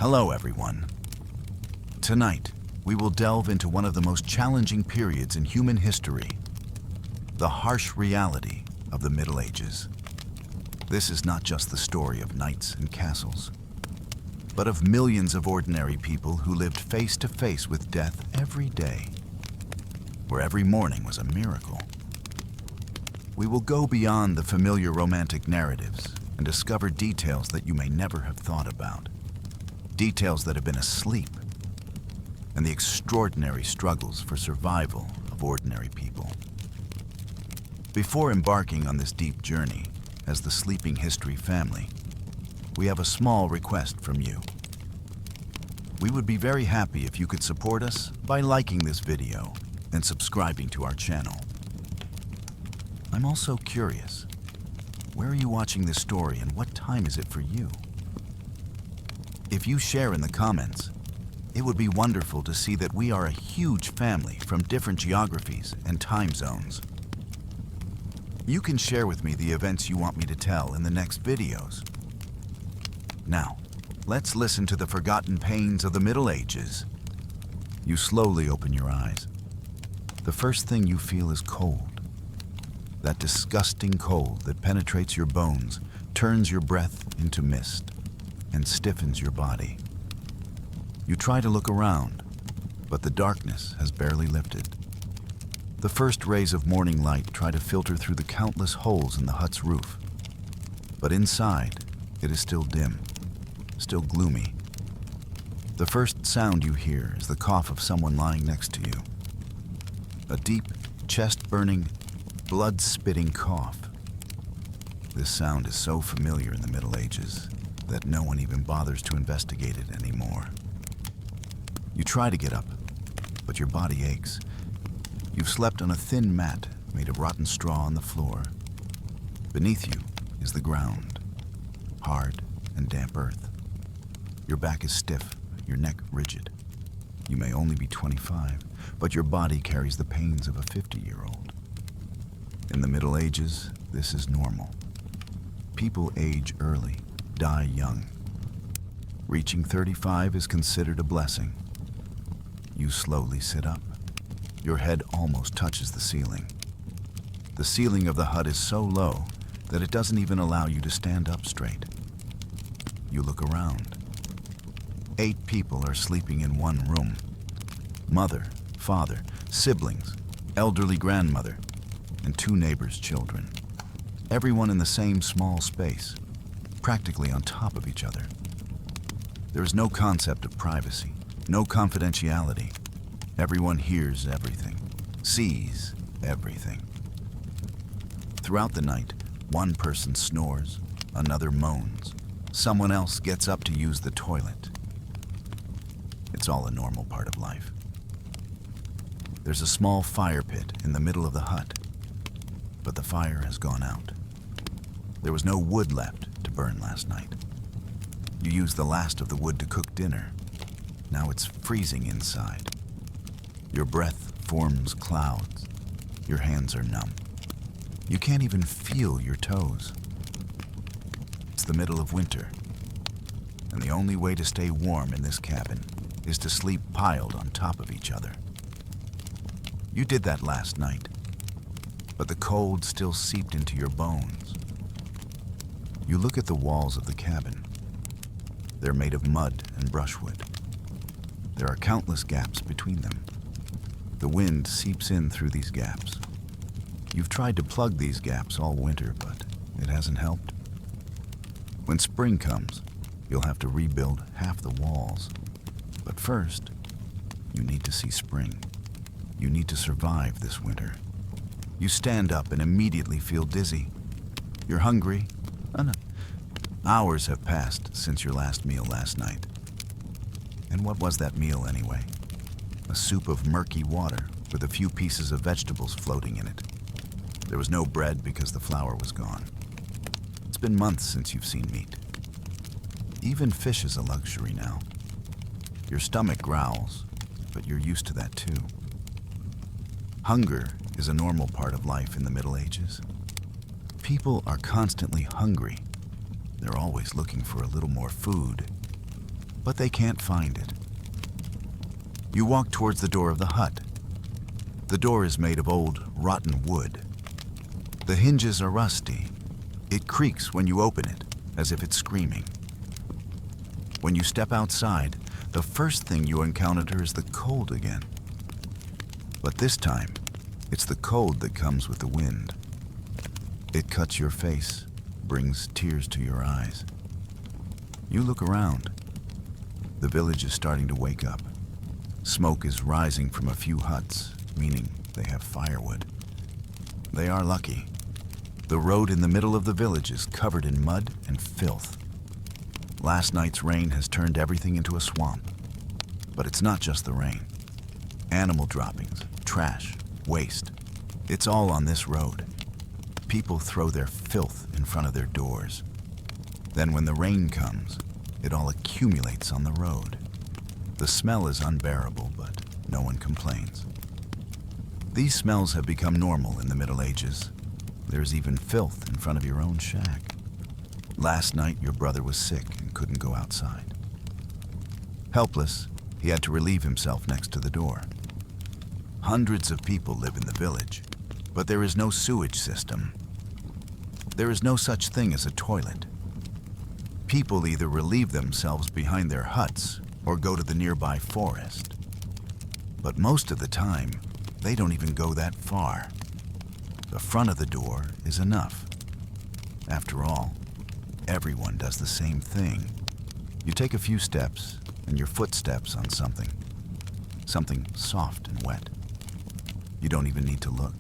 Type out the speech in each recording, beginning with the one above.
Hello, everyone. Tonight, we will delve into one of the most challenging periods in human history, the harsh reality of the Middle Ages. This is not just the story of knights and castles, but of millions of ordinary people who lived face to face with death every day, where every morning was a miracle. We will go beyond the familiar romantic narratives and discover details that you may never have thought about. Details that have been asleep, and the extraordinary struggles for survival of ordinary people. Before embarking on this deep journey as the Sleeping History family, we have a small request from you. We would be very happy if you could support us by liking this video and subscribing to our channel. I'm also curious, where are you watching this story and what time is it for you? If you share in the comments, it would be wonderful to see that we are a huge family from different geographies and time zones. You can share with me the events you want me to tell in the next videos. Now, let's listen to the forgotten pains of the Middle Ages. You slowly open your eyes. The first thing you feel is cold. That disgusting cold that penetrates your bones, turns your breath into mist, and stiffens your body. You try to look around, but the darkness has barely lifted. The first rays of morning light try to filter through the countless holes in the hut's roof, but inside, it is still dim, still gloomy. The first sound you hear is the cough of someone lying next to you. A deep, chest-burning, blood-spitting cough. This sound is so familiar in the Middle Ages that no one even bothers to investigate it anymore. You try to get up, but your body aches. You've slept on a thin mat made of rotten straw on the floor. Beneath you is the ground, hard and damp earth. Your back is stiff, your neck rigid. You may only be 25, but your body carries the pains of a 50-year-old. In the Middle Ages, this is normal. People age early, die young. Reaching 35 is considered a blessing. You slowly sit up. Your head almost touches the ceiling. The ceiling of the hut is so low that it doesn't even allow you to stand up straight. You look around. 8 people are sleeping in one room. Mother, father, siblings, elderly grandmother, and 2 neighbors' children. Everyone in the same small space, practically on top of each other. There is no concept of privacy, no confidentiality. Everyone hears everything, sees everything. Throughout the night, one person snores, another moans. Someone else gets up to use the toilet. It's all a normal part of life. There's a small fire pit in the middle of the hut, but the fire has gone out. There was no wood left to burn last night. You used the last of the wood to cook dinner. Now it's freezing inside. Your breath forms clouds. Your hands are numb. You can't even feel your toes. It's the middle of winter, and the only way to stay warm in this cabin is to sleep piled on top of each other. You did that last night, but the cold still seeped into your bones. You look at the walls of the cabin. They're made of mud and brushwood. There are countless gaps between them. The wind seeps in through these gaps. You've tried to plug these gaps all winter, but it hasn't helped. When spring comes, you'll have to rebuild half the walls. But first, you need to see spring. You need to survive this winter. You stand up and immediately feel dizzy. You're hungry. Hours have passed since your last meal last night. And what was that meal anyway? A soup of murky water with a few pieces of vegetables floating in it. There was no bread because the flour was gone. It's been months since you've seen meat. Even fish is a luxury now. Your stomach growls, but you're used to that too. Hunger is a normal part of life in the Middle Ages. People are constantly hungry. They're always looking for a little more food. but they can't find it. You walk towards the door of the hut. The door is made of old, rotten wood. The hinges are rusty. It creaks when you open it, as if it's screaming. When you step outside, the first thing you encounter is the cold again. But this time, it's the cold that comes with the wind. It cuts your face, brings tears to your eyes. You look around. The village is starting to wake up. Smoke is rising from a few huts, meaning they have firewood. They are lucky. The road in the middle of the village is covered in mud and filth. Last night's rain has turned everything into a swamp. But it's not just the rain. Animal droppings, trash, waste. It's all on this road. People throw their filth in front of their doors. Then when the rain comes, it all accumulates on the road. The smell is unbearable, but no one complains. These smells have become normal in the Middle Ages. There's even filth in front of your own shack. Last night, your brother was sick and couldn't go outside. Helpless, he had to relieve himself next to the door. Hundreds of people live in the village, but there is no sewage system. There is no such thing as a toilet. People either relieve themselves behind their huts or go to the nearby forest. But most of the time, they don't even go that far. The front of the door is enough. After all, everyone does the same thing. You take a few steps, and your foot steps on something soft and wet. You don't even need to look.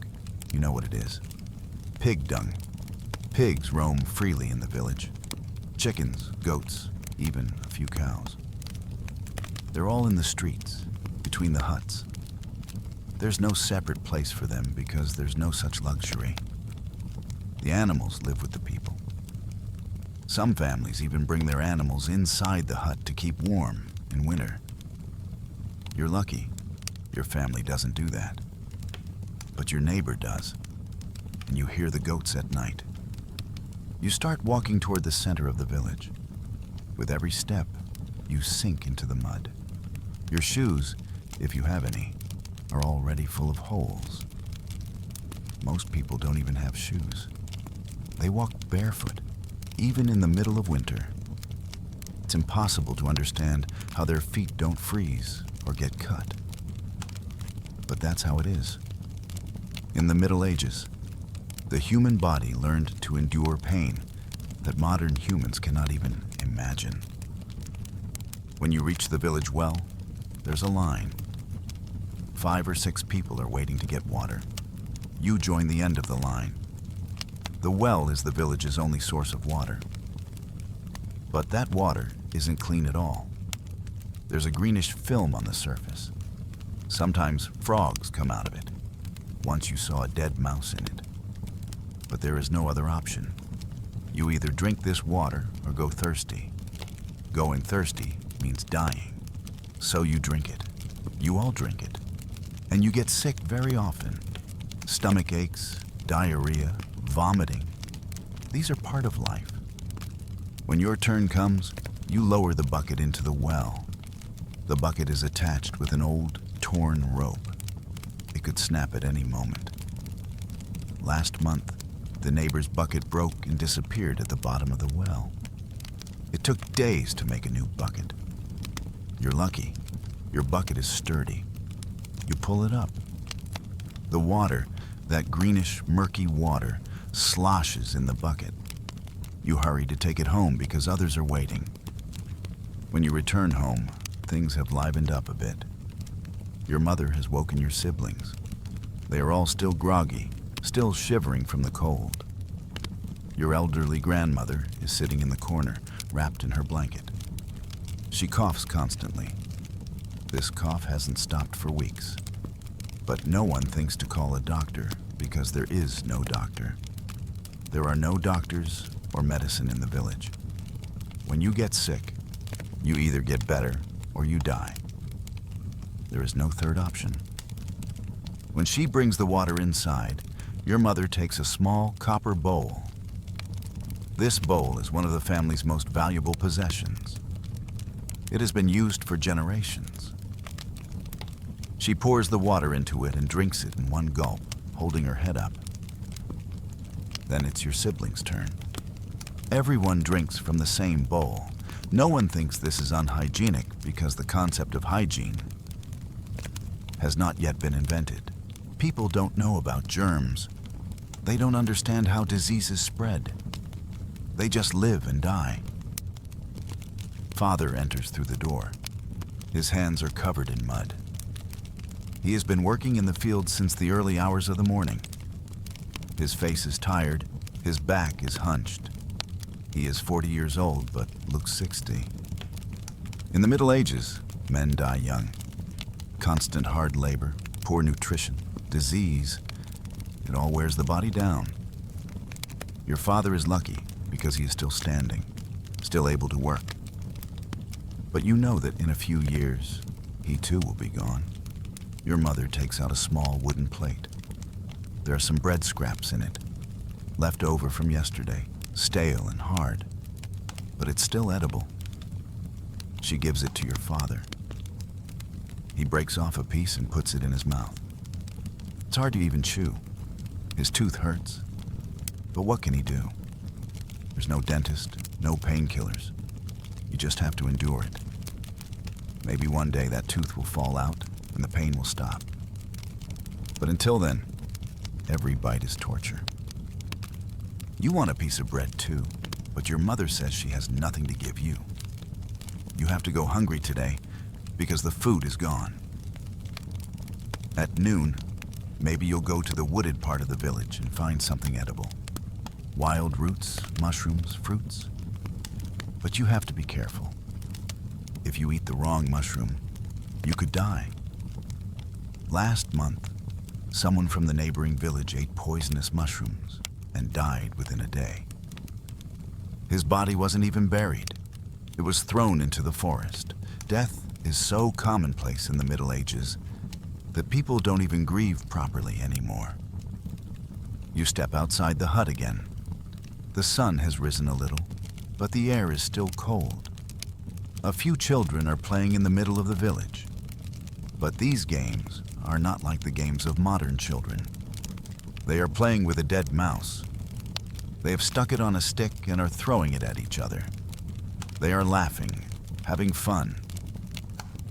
You know what it is. Pig dung. Pigs roam freely in the village. Chickens, goats, even a few cows. They're all in the streets, between the huts. There's no separate place for them because there's no such luxury. The animals live with the people. Some families even bring their animals inside the hut to keep warm in winter. You're lucky. Your family doesn't do that. But your neighbor does. And you hear the goats at night. You start walking toward the center of the village. With every step, you sink into the mud. Your shoes, if you have any, are already full of holes. Most people don't even have shoes. They walk barefoot, even in the middle of winter. It's impossible to understand how their feet don't freeze or get cut. But that's how it is. In the Middle Ages, the human body learned to endure pain that modern humans cannot even imagine. When you reach the village well, there's a line. 5 or 6 people are waiting to get water. You join the end of the line. The well is the village's only source of water. But that water isn't clean at all. There's a greenish film on the surface. Sometimes frogs come out of it. Once you saw a dead mouse in it. But there is no other option. You either drink this water or go thirsty. Going thirsty means dying. So you drink it. You all drink it. And you get sick very often. Stomach aches, diarrhea, vomiting. These are part of life. When your turn comes, you lower the bucket into the well. The bucket is attached with an old, torn rope. It could snap at any moment. Last month, the neighbor's bucket broke and disappeared at the bottom of the well. It took days to make a new bucket. You're lucky. Your bucket is sturdy. You pull it up. The water, that greenish, murky water, sloshes in the bucket. You hurry to take it home because others are waiting. When you return home, things have livened up a bit. Your mother has woken your siblings. They are all still groggy, still shivering from the cold. Your elderly grandmother is sitting in the corner, wrapped in her blanket. She coughs constantly. This cough hasn't stopped for weeks. But no one thinks to call a doctor because there is no doctor. There are no doctors or medicine in the village. When you get sick, you either get better or you die. There is no third option. When she brings the water inside, your mother takes a small copper bowl. This bowl is one of the family's most valuable possessions. It has been used for generations. She pours the water into it and drinks it in one gulp, holding her head up. Then it's your siblings' turn. Everyone drinks from the same bowl. No one thinks this is unhygienic because the concept of hygiene has not yet been invented. People don't know about germs. They don't understand how diseases spread. They just live and die. Father enters through the door. His hands are covered in mud. He has been working in the fields since the early hours of the morning. His face is tired, his back is hunched. He is 40 years old, but looks 60. In the Middle Ages, men die young. Constant hard labor, poor nutrition, disease, it all wears the body down. Your father is lucky because he is still standing, still able to work. But you know that in a few years, he too will be gone. Your mother takes out a small wooden plate. There are some bread scraps in it, left over from yesterday, stale and hard, but it's still edible. She gives it to your father. He breaks off a piece and puts it in his mouth. It's hard to even chew. His tooth hurts. But what can he do? There's no dentist, no painkillers. You just have to endure it. Maybe one day that tooth will fall out and the pain will stop. But until then, every bite is torture. You want a piece of bread too, but your mother says she has nothing to give you. You have to go hungry today because the food is gone. At noon, maybe you'll go to the wooded part of the village and find something edible. Wild roots, mushrooms, fruits. But you have to be careful. If you eat the wrong mushroom, you could die. Last month, someone from the neighboring village ate poisonous mushrooms and died within a day. His body wasn't even buried. It was thrown into the forest. Death is so commonplace in the Middle Ages that people don't even grieve properly anymore. You step outside the hut again. The sun has risen a little, but the air is still cold. A few children are playing in the middle of the village. But these games are not like the games of modern children. They are playing with a dead mouse. They have stuck it on a stick and are throwing it at each other. They are laughing, having fun.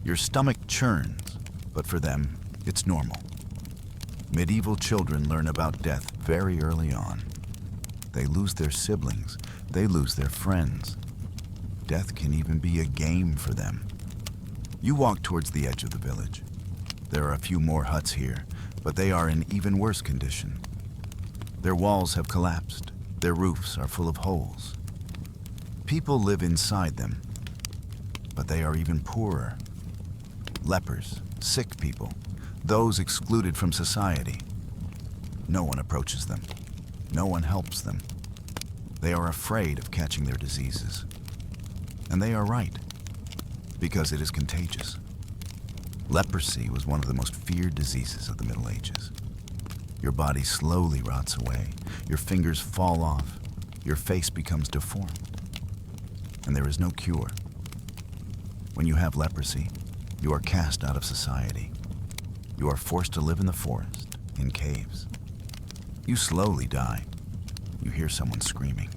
Your stomach churns, but for them, it's normal. Medieval children learn about death very early on. They lose their siblings. They lose their friends. Death can even be a game for them. You walk towards the edge of the village. There are a few more huts here, but they are in even worse condition. Their walls have collapsed. Their roofs are full of holes. People live inside them, but they are even poorer. Lepers, sick people, those excluded from society. No one approaches them. No one helps them. They are afraid of catching their diseases. And they are right, because it is contagious. Leprosy was one of the most feared diseases of the Middle Ages. Your body slowly rots away, your fingers fall off, your face becomes deformed, and there is no cure. When you have leprosy, you are cast out of society. You are forced to live in the forest, in caves. You slowly die. You hear someone screaming.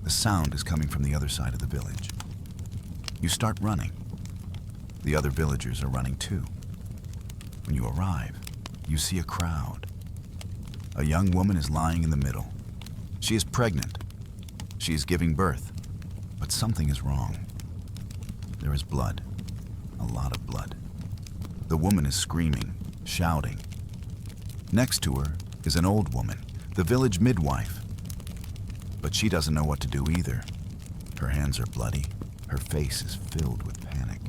The sound is coming from the other side of the village. You start running. The other villagers are running too. When you arrive, you see a crowd. A young woman is lying in the middle. She is pregnant. She is giving birth, but something is wrong. There is blood, a lot of blood. The woman is screaming, shouting. Next to her is an old woman, the village midwife. But she doesn't know what to do either. Her hands are bloody. Her face is filled with panic.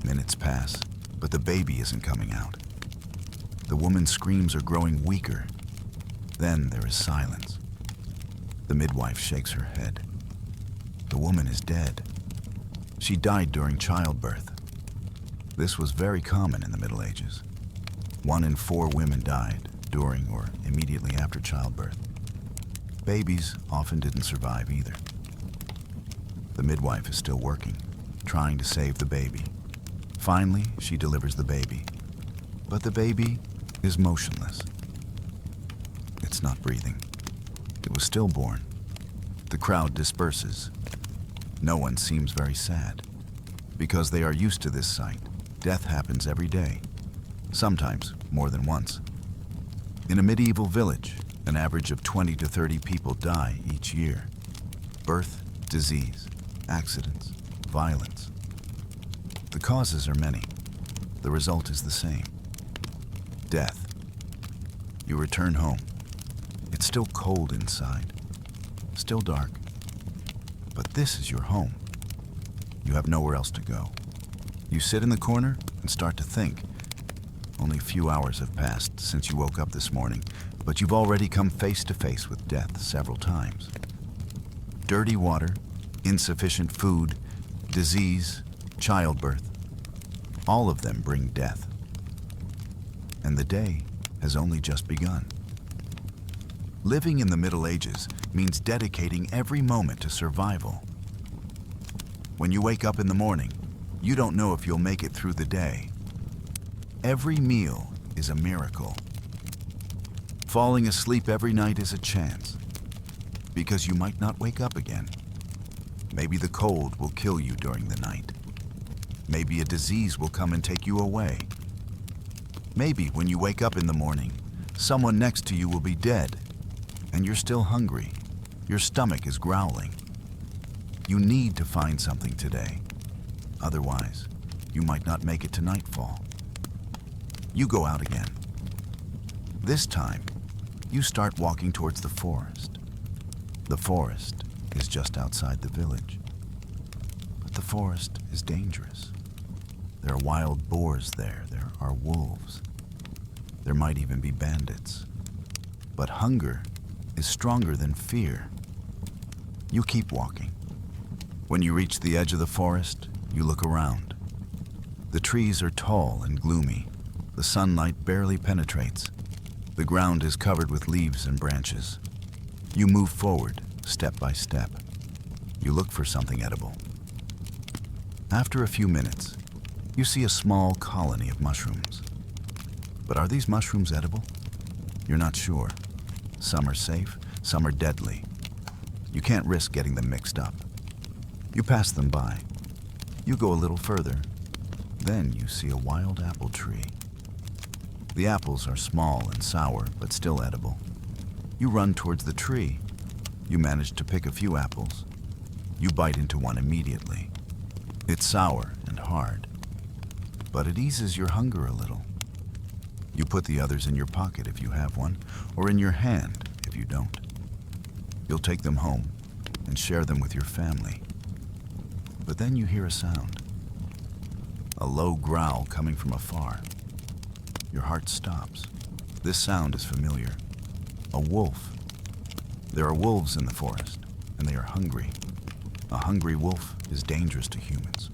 Minutes pass, but the baby isn't coming out. The woman's screams are growing weaker. Then there is silence. The midwife shakes her head. The woman is dead. She died during childbirth. This was very common in the Middle Ages. 1 in 4 women died during or immediately after childbirth. Babies often didn't survive either. The midwife is still working, trying to save the baby. Finally, she delivers the baby. But the baby is motionless. It's not breathing. It was stillborn. The crowd disperses. No one seems very sad, because they are used to this sight. Death happens every day, sometimes more than once. In a medieval village, an average of 20 to 30 people die each year. Birth, disease, accidents, violence. The causes are many. The result is the same. Death. You return home. It's still cold inside, still dark. But this is your home. You have nowhere else to go. You sit in the corner and start to think. Only a few hours have passed since you woke up this morning, but you've already come face to face with death several times. Dirty water, insufficient food, disease, childbirth. All of them bring death. And the day has only just begun. Living in the Middle Ages means dedicating every moment to survival. When you wake up in the morning, you don't know if you'll make it through the day. Every meal is a miracle. Falling asleep every night is a chance, because you might not wake up again. Maybe the cold will kill you during the night. Maybe a disease will come and take you away. Maybe when you wake up in the morning, someone next to you will be dead, and you're still hungry. Your stomach is growling. You need to find something today. Otherwise, you might not make it to nightfall. You go out again. This time, you start walking towards the forest. The forest is just outside the village. But the forest is dangerous. There are wild boars there. There are wolves. There might even be bandits. But hunger is stronger than fear. You keep walking. When you reach the edge of the forest, you look around. The trees are tall and gloomy. The sunlight barely penetrates. The ground is covered with leaves and branches. You move forward, step by step. You look for something edible. After a few minutes, you see a small colony of mushrooms. But are these mushrooms edible? You're not sure. Some are safe, some are deadly. You can't risk getting them mixed up. You pass them by. You go a little further. Then you see a wild apple tree. The apples are small and sour, but still edible. You run towards the tree. You manage to pick a few apples. You bite into one immediately. It's sour and hard, but it eases your hunger a little. You put the others in your pocket if you have one, or in your hand if you don't. You'll take them home and share them with your family. But then you hear a sound. A low growl coming from afar. Your heart stops. This sound is familiar. A wolf. There are wolves in the forest, and they are hungry. A hungry wolf is dangerous to humans.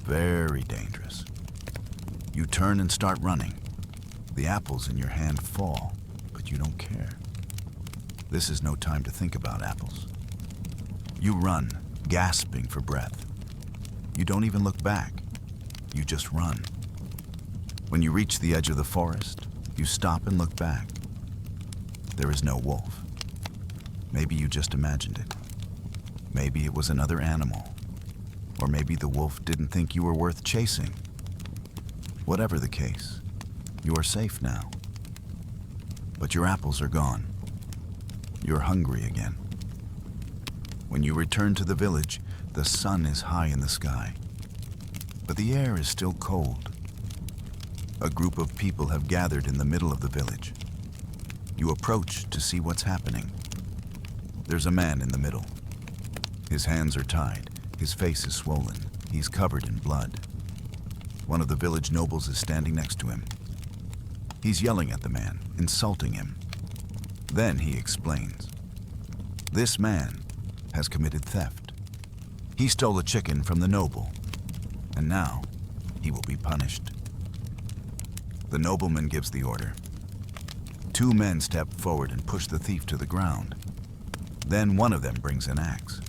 Very dangerous. You turn and start running. The apples in your hand fall, but you don't care. This is no time to think about apples. You run, gasping for breath. You don't even look back. You just run. When you reach the edge of the forest, you stop and look back. There is no wolf. Maybe you just imagined it. Maybe it was another animal. Or maybe the wolf didn't think you were worth chasing. Whatever the case, you are safe now. But your apples are gone. You're hungry again. When you return to the village, the sun is high in the sky, but the air is still cold. A group of people have gathered in the middle of the village. You approach to see what's happening. There's a man in the middle. His hands are tied. His face is swollen. He's covered in blood. One of the village nobles is standing next to him. He's yelling at the man, insulting him. Then he explains. This man has committed theft. He stole a chicken from the noble, and now he will be punished. The nobleman gives the order. Two men step forward and push the thief to the ground. Then one of them brings an axe.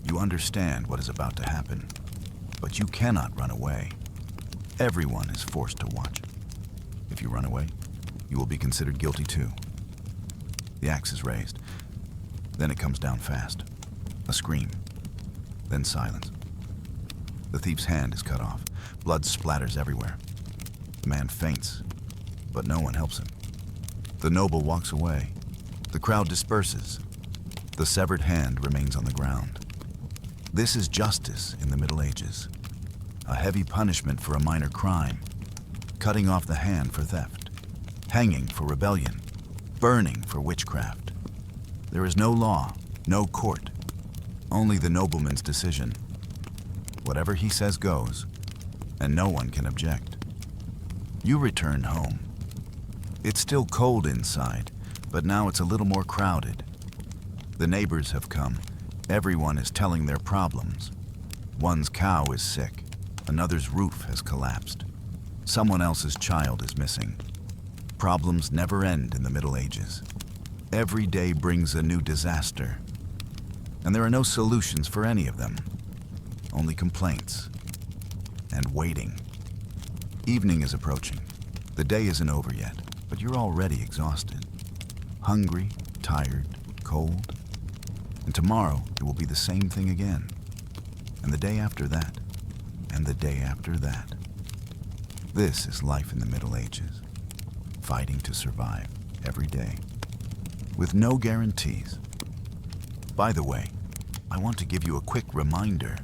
You understand what is about to happen. But you cannot run away. Everyone is forced to watch. If you run away, you will be considered guilty too. The axe is raised. Then it comes down fast. A scream. Then silence. The thief's hand is cut off. Blood splatters everywhere. The man faints, but no one helps him. The noble walks away. The crowd disperses. The severed hand remains on the ground. This is justice in the Middle Ages. A heavy punishment for a minor crime. Cutting off the hand for theft. Hanging for rebellion. Burning for witchcraft. There is no law, no court. Only the nobleman's decision. Whatever he says goes, and no one can object. You return home. It's still cold inside, but now it's a little more crowded. The neighbors have come. Everyone is telling their problems. One's cow is sick. Another's roof has collapsed. Someone else's child is missing. Problems never end in the Middle Ages. Every day brings a new disaster. And there are no solutions for any of them. Only complaints. And waiting. Evening is approaching. The day isn't over yet, but you're already exhausted. Hungry, tired, cold. And tomorrow it will be the same thing again. And the day after that. And the day after that. This is life in the Middle Ages. Fighting to survive every day. With no guarantees. By the way, I want to give you a quick reminder.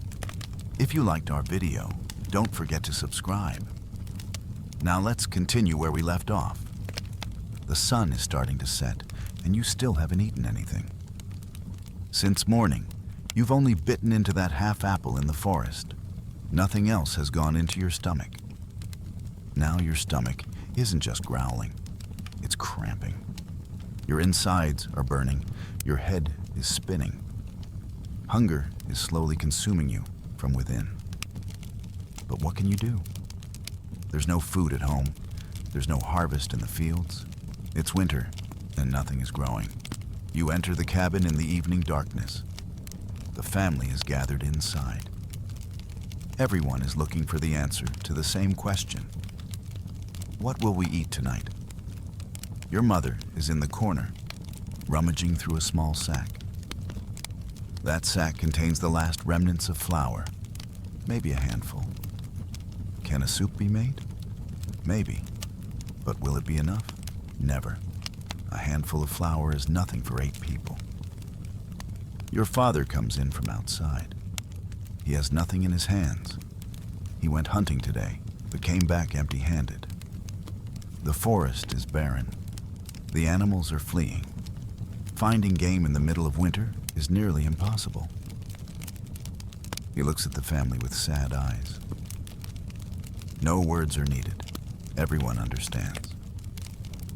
If you liked our video, don't forget to subscribe. Now let's continue where we left off. The sun is starting to set, and you still haven't eaten anything. Since morning, you've only bitten into that half apple in the forest. Nothing else has gone into your stomach. Now your stomach isn't just growling, it's cramping. Your insides are burning, your head is spinning. Hunger is slowly consuming you from within. But what can you do? There's no food at home. There's no harvest in the fields. It's winter, and nothing is growing. You enter the cabin in the evening darkness. The family is gathered inside. Everyone is looking for the answer to the same question. What will we eat tonight? Your mother is in the corner, rummaging through a small sack. That sack contains the last remnants of flour, maybe a handful. Can a soup be made? Maybe. But will it be enough? Never. A handful of flour is nothing for 8 people. Your father comes in from outside. He has nothing in his hands. He went hunting today, but came back empty-handed. The forest is barren. The animals are fleeing. Finding game in the middle of winter is nearly impossible. He looks at the family with sad eyes. No words are needed. Everyone understands.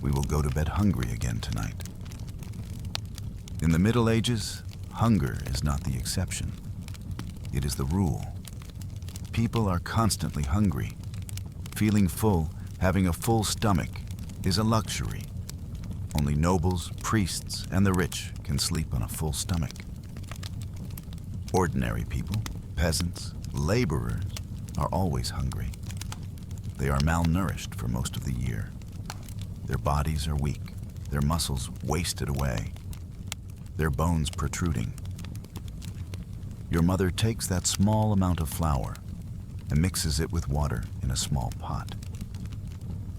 We will go to bed hungry again tonight. In the Middle Ages, hunger is not the exception. It is the rule. People are constantly hungry. Feeling full, having a full stomach, is a luxury. Only nobles, priests, and the rich can sleep on a full stomach. Ordinary people, peasants, laborers, are always hungry. They are malnourished for most of the year. Their bodies are weak, their muscles wasted away, their bones protruding. Your mother takes that small amount of flour and mixes it with water in a small pot.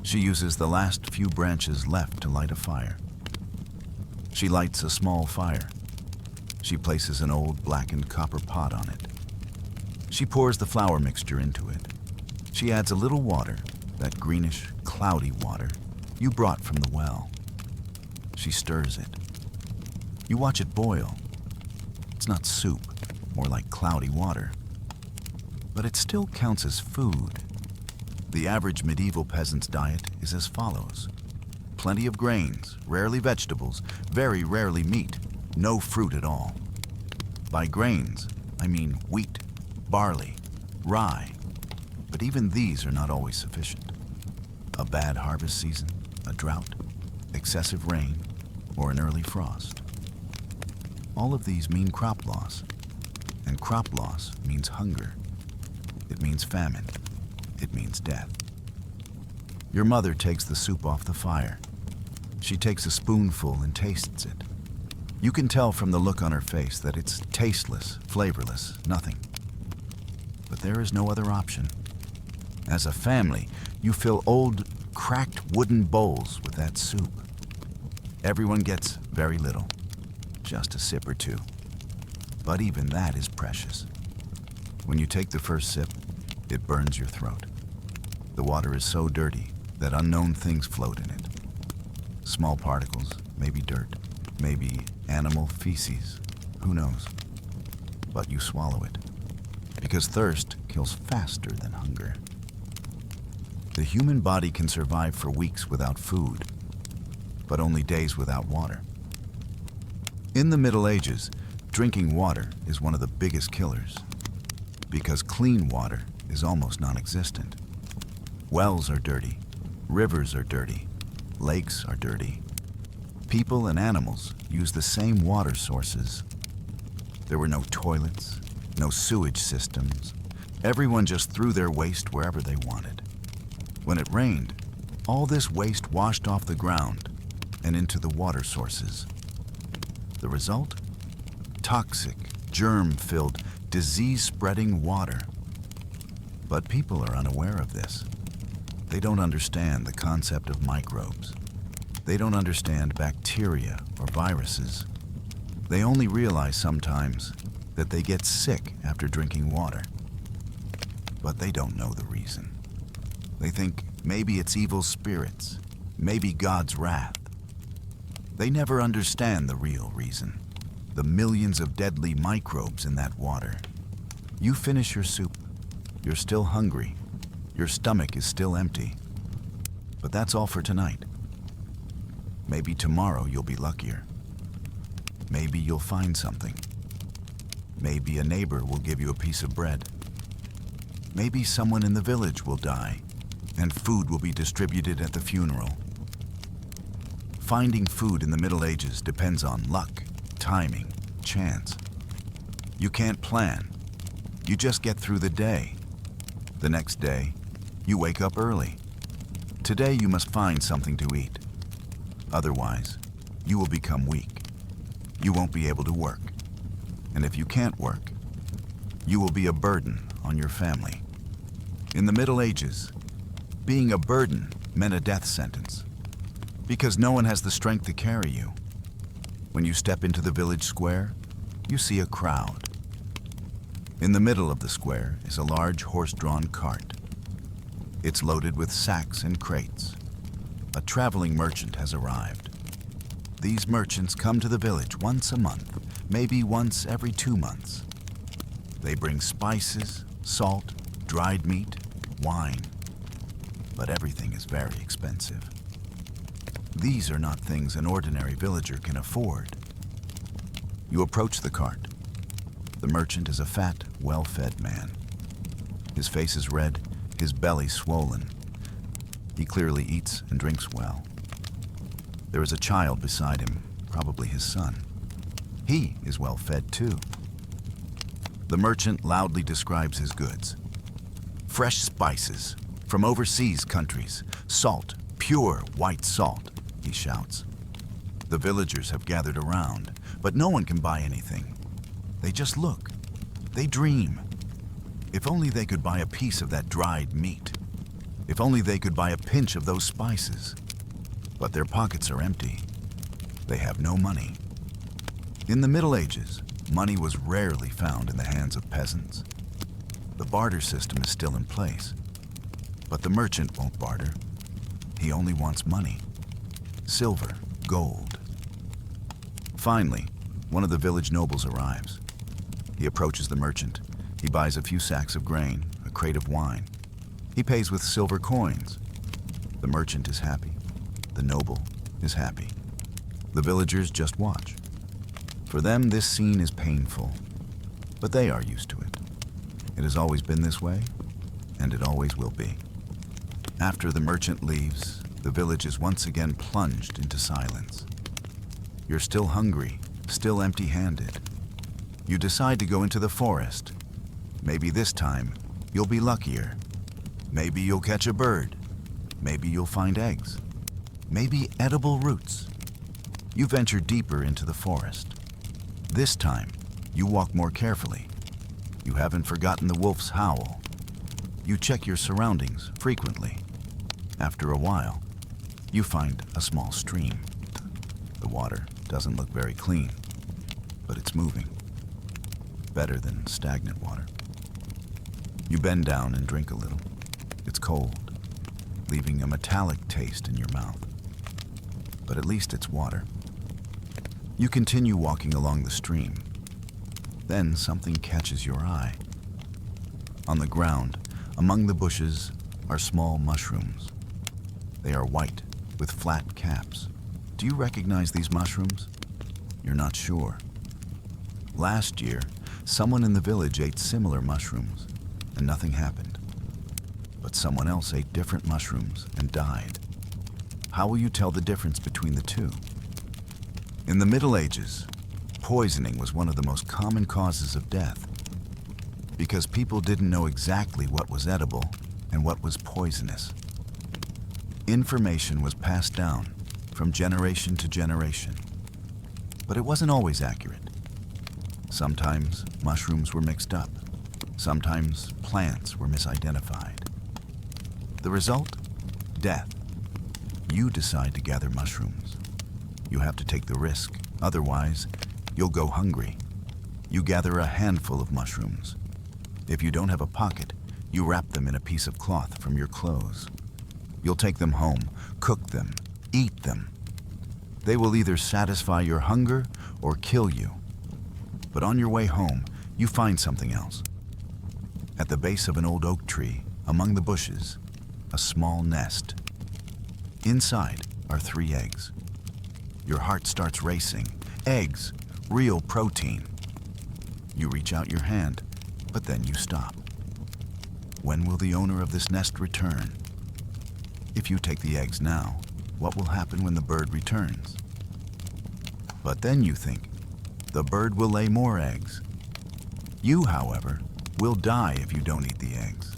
She uses the last few branches left to light a fire. She lights a small fire. She places an old blackened copper pot on it. She pours the flour mixture into it. She adds a little water, that greenish, cloudy water you brought from the well. She stirs it. You watch it boil. It's not soup, more like cloudy water. But it still counts as food. The average medieval peasant's diet is as follows. Plenty of grains, rarely vegetables, very rarely meat, no fruit at all. By grains, I mean wheat, barley, rye, but even these are not always sufficient. A bad harvest season, a drought, excessive rain, or an early frost. All of these mean crop loss, and crop loss means hunger. It means famine. It means death. Your mother takes the soup off the fire. She takes a spoonful and tastes it. You can tell from the look on her face that it's tasteless, flavorless, nothing. But there is no other option. As a family, you fill old, cracked wooden bowls with that soup. Everyone gets very little, just a sip or two. But even that is precious. When you take the first sip, it burns your throat. The water is so dirty that unknown things float in it. Small particles, maybe dirt, maybe animal feces, who knows? But you swallow it, because thirst kills faster than hunger. The human body can survive for weeks without food, but only days without water. In the Middle Ages, drinking water is one of the biggest killers, because clean water is almost non-existent. Wells are dirty, rivers are dirty, lakes are dirty. People and animals use the same water sources. There were no toilets, no sewage systems. Everyone just threw their waste wherever they wanted. When it rained, all this waste washed off the ground and into the water sources. The result? Toxic, germ-filled, disease-spreading water. But people are unaware of this. They don't understand the concept of microbes. They don't understand bacteria or viruses. They only realize sometimes that they get sick after drinking water. But they don't know the reason. They think maybe it's evil spirits, maybe God's wrath. They never understand the real reason, the millions of deadly microbes in that water. You finish your soup, you're still hungry, your stomach is still empty. But that's all for tonight. Maybe tomorrow you'll be luckier. Maybe you'll find something. Maybe a neighbor will give you a piece of bread. Maybe someone in the village will die, and food will be distributed at the funeral. Finding food in the Middle Ages depends on luck, timing, chance. You can't plan. You just get through the day. The next day, you wake up early. Today you must find something to eat. Otherwise, you will become weak. You won't be able to work. And if you can't work, you will be a burden on your family. In the Middle Ages, being a burden meant a death sentence, because no one has the strength to carry you. When you step into the village square, you see a crowd. In the middle of the square is a large horse-drawn cart. It's loaded with sacks and crates. A traveling merchant has arrived. These merchants come to the village once a month, maybe once every 2 months. They bring spices, salt, dried meat, wine. But everything is very expensive. These are not things an ordinary villager can afford. You approach the cart. The merchant is a fat, well-fed man. His face is red, his belly swollen. He clearly eats and drinks well. There is a child beside him, probably his son. He is well fed too. The merchant loudly describes his goods. Fresh spices from overseas countries, salt, pure white salt, he shouts. The villagers have gathered around, but no one can buy anything. They just look. They dream. If only they could buy a piece of that dried meat. If only they could buy a pinch of those spices. But their pockets are empty. They have no money. In the Middle Ages, money was rarely found in the hands of peasants. The barter system is still in place. But the merchant won't barter. He only wants money. Silver, gold. Finally, one of the village nobles arrives. He approaches the merchant. He buys a few sacks of grain, a crate of wine. He pays with silver coins. The merchant is happy. The noble is happy. The villagers just watch. For them, this scene is painful, but they are used to it. It has always been this way, and it always will be. After the merchant leaves, the village is once again plunged into silence. You're still hungry, still empty-handed. You decide to go into the forest. Maybe this time, you'll be luckier. Maybe you'll catch a bird. Maybe you'll find eggs. Maybe edible roots. You venture deeper into the forest. This time, you walk more carefully. You haven't forgotten the wolf's howl. You check your surroundings frequently. After a while, you find a small stream. The water doesn't look very clean, but it's moving. Better than stagnant water. You bend down and drink a little. It's cold, leaving a metallic taste in your mouth. But at least it's water. You continue walking along the stream. Then something catches your eye. On the ground, among the bushes, are small mushrooms. They are white, with flat caps. Do you recognize these mushrooms? You're not sure. Last year, someone in the village ate similar mushrooms, and nothing happened. But someone else ate different mushrooms and died. How will you tell the difference between the two? In the Middle Ages, poisoning was one of the most common causes of death, because people didn't know exactly what was edible and what was poisonous. Information was passed down from generation to generation, but it wasn't always accurate. Sometimes mushrooms were mixed up. Sometimes plants were misidentified. The result? Death. You decide to gather mushrooms. You have to take the risk, otherwise you'll go hungry. You gather a handful of mushrooms. If you don't have a pocket, you wrap them in a piece of cloth from your clothes. You'll take them home, cook them, eat them. They will either satisfy your hunger or kill you. But on your way home, you find something else. At the base of an old oak tree, among the bushes, a small nest. Inside are 3 eggs. Your heart starts racing. Eggs, real protein. You reach out your hand, but then you stop. When will the owner of this nest return? If you take the eggs now, what will happen when the bird returns? But then you think, the bird will lay more eggs. You, however, will die if you don't eat the eggs.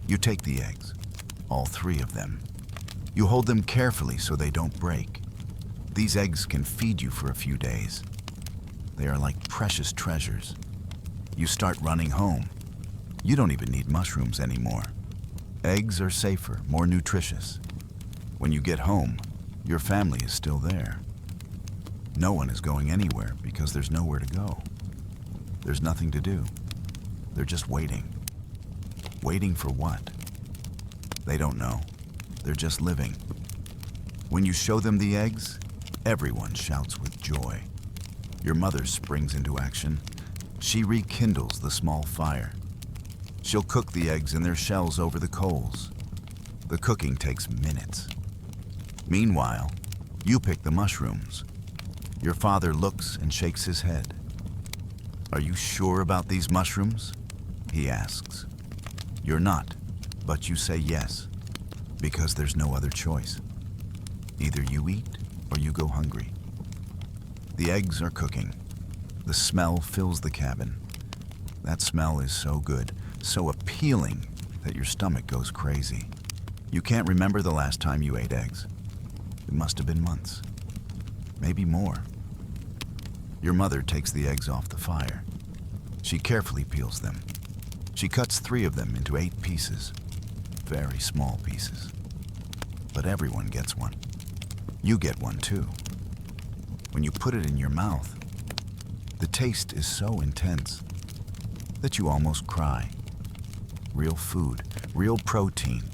You take the eggs, all 3 of them. You hold them carefully so they don't break. These eggs can feed you for a few days. They are like precious treasures. You start running home. You don't even need mushrooms anymore. Eggs are safer, more nutritious. When you get home, your family is still there. No one is going anywhere because there's nowhere to go. There's nothing to do. They're just waiting. Waiting for what? They don't know. They're just living. When you show them the eggs, everyone shouts with joy. Your mother springs into action. She rekindles the small fire. She'll cook the eggs in their shells over the coals. The cooking takes minutes. Meanwhile, you pick the mushrooms. Your father looks and shakes his head. "Are you sure about these mushrooms?" he asks. You're not, but you say yes, because there's no other choice. Either you eat or you go hungry. The eggs are cooking. The smell fills the cabin. That smell is so good, so appealing, that your stomach goes crazy. You can't remember the last time you ate eggs. It must have been months, maybe more. Your mother takes the eggs off the fire. She carefully peels them. She cuts 3 of them into 8 pieces, very small pieces. But everyone gets one. You get one too. When you put it in your mouth, the taste is so intense that you almost cry. Real food, real protein.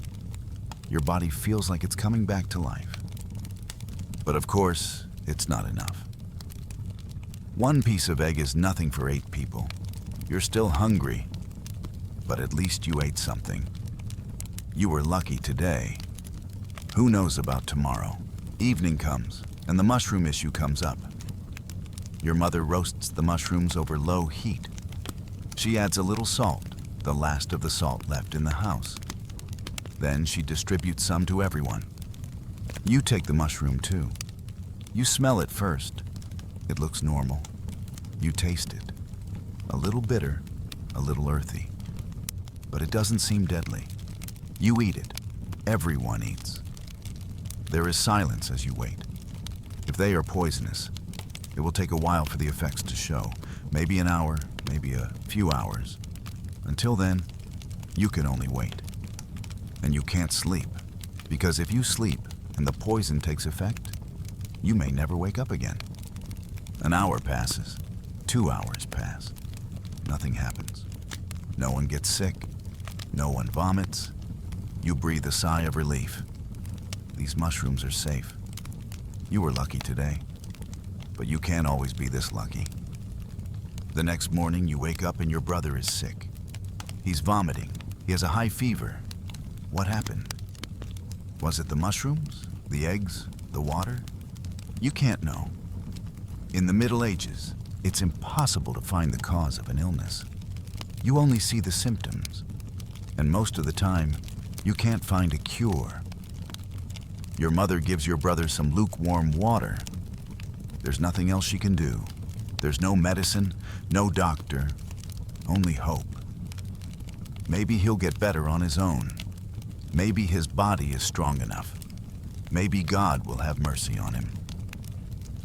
Your body feels like it's coming back to life. But of course, it's not enough. 1 piece of egg is nothing for 8 people. You're still hungry, but at least you ate something. You were lucky today. Who knows about tomorrow? Evening comes, and the mushroom issue comes up. Your mother roasts the mushrooms over low heat. She adds a little salt, the last of the salt left in the house. Then she distributes some to everyone. You take the mushroom too. You smell it first. It looks normal. You taste it. A little bitter, a little earthy. but it doesn't seem deadly. You eat it. Everyone eats. There is silence as you wait. If they are poisonous, it will take a while for the effects to show. Maybe an hour, maybe a few hours. Until then, you can only wait. And you can't sleep, because if you sleep and the poison takes effect, you may never wake up again. An hour passes, 2 hours pass. Nothing happens. No one gets sick. No one vomits. You breathe a sigh of relief. These mushrooms are safe. You were lucky today, but you can't always be this lucky. The next morning, you wake up and your brother is sick. He's vomiting. He has a high fever. What happened? Was it the mushrooms, the eggs, the water? You can't know. In the Middle Ages, it's impossible to find the cause of an illness. You only see the symptoms, and most of the time, you can't find a cure. Your mother gives your brother some lukewarm water. There's nothing else she can do. There's no medicine, no doctor, only hope. Maybe he'll get better on his own. Maybe his body is strong enough. Maybe God will have mercy on him.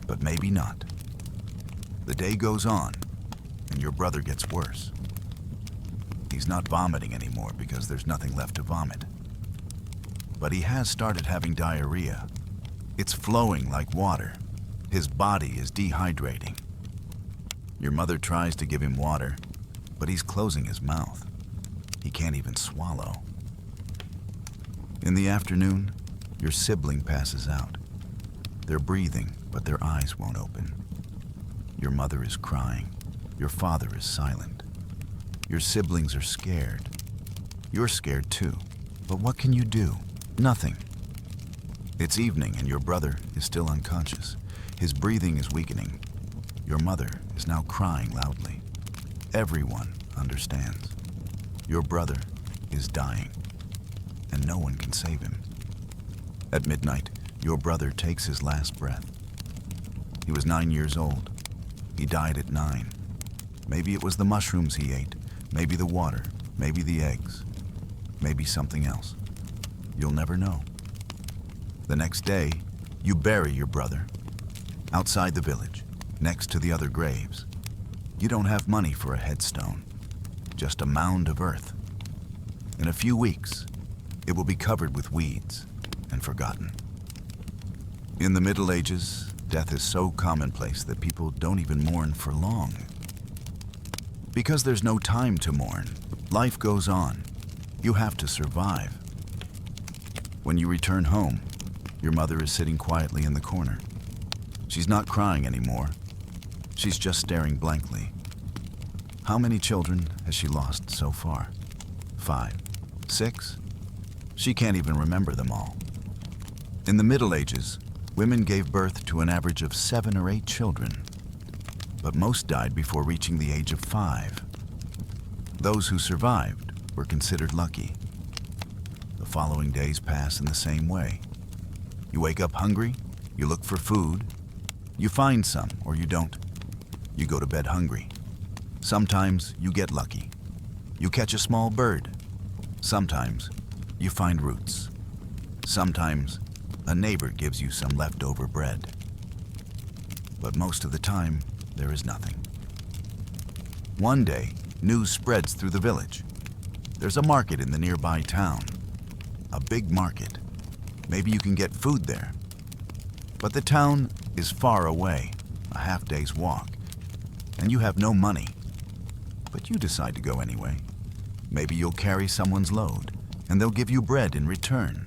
But maybe not. The day goes on, and your brother gets worse. He's not vomiting anymore because there's nothing left to vomit. But he has started having diarrhea. It's flowing like water. His body is dehydrating. Your mother tries to give him water, but he's closing his mouth. He can't even swallow. In the afternoon, your sibling passes out. They're breathing, but their eyes won't open. Your mother is crying. Your father is silent. Your siblings are scared. You're scared too. But what can you do? Nothing. It's evening and your brother is still unconscious. His breathing is weakening. Your mother is now crying loudly. Everyone understands. Your brother is dying, and no one can save him. At midnight, your brother takes his last breath. He was 9 years old. He died at 9. Maybe it was the mushrooms he ate, maybe the water, maybe the eggs, maybe something else. You'll never know. The next day, you bury your brother outside the village, next to the other graves. You don't have money for a headstone, just a mound of earth. In a few weeks, it will be covered with weeds and forgotten. In the Middle Ages, death is so commonplace that people don't even mourn for long. Because there's no time to mourn, life goes on. You have to survive. When you return home, your mother is sitting quietly in the corner. She's not crying anymore. She's just staring blankly. How many children has she lost so far? 5? 6? She can't even remember them all. In the Middle Ages, women gave birth to an average of 7 or 8 children, but most died before reaching the age of 5. Those who survived were considered lucky. The following days pass in the same way. You wake up hungry, you look for food, you find some or you don't. You go to bed hungry. Sometimes you get lucky. You catch a small bird. Sometimes you find roots. Sometimes a neighbor gives you some leftover bread. But most of the time, there is nothing. One day, news spreads through the village. There's a market in the nearby town. A big market. Maybe you can get food there. But the town is far away, a half-day's walk, and you have no money. But you decide to go anyway. Maybe you'll carry someone's load, and they'll give you bread in return.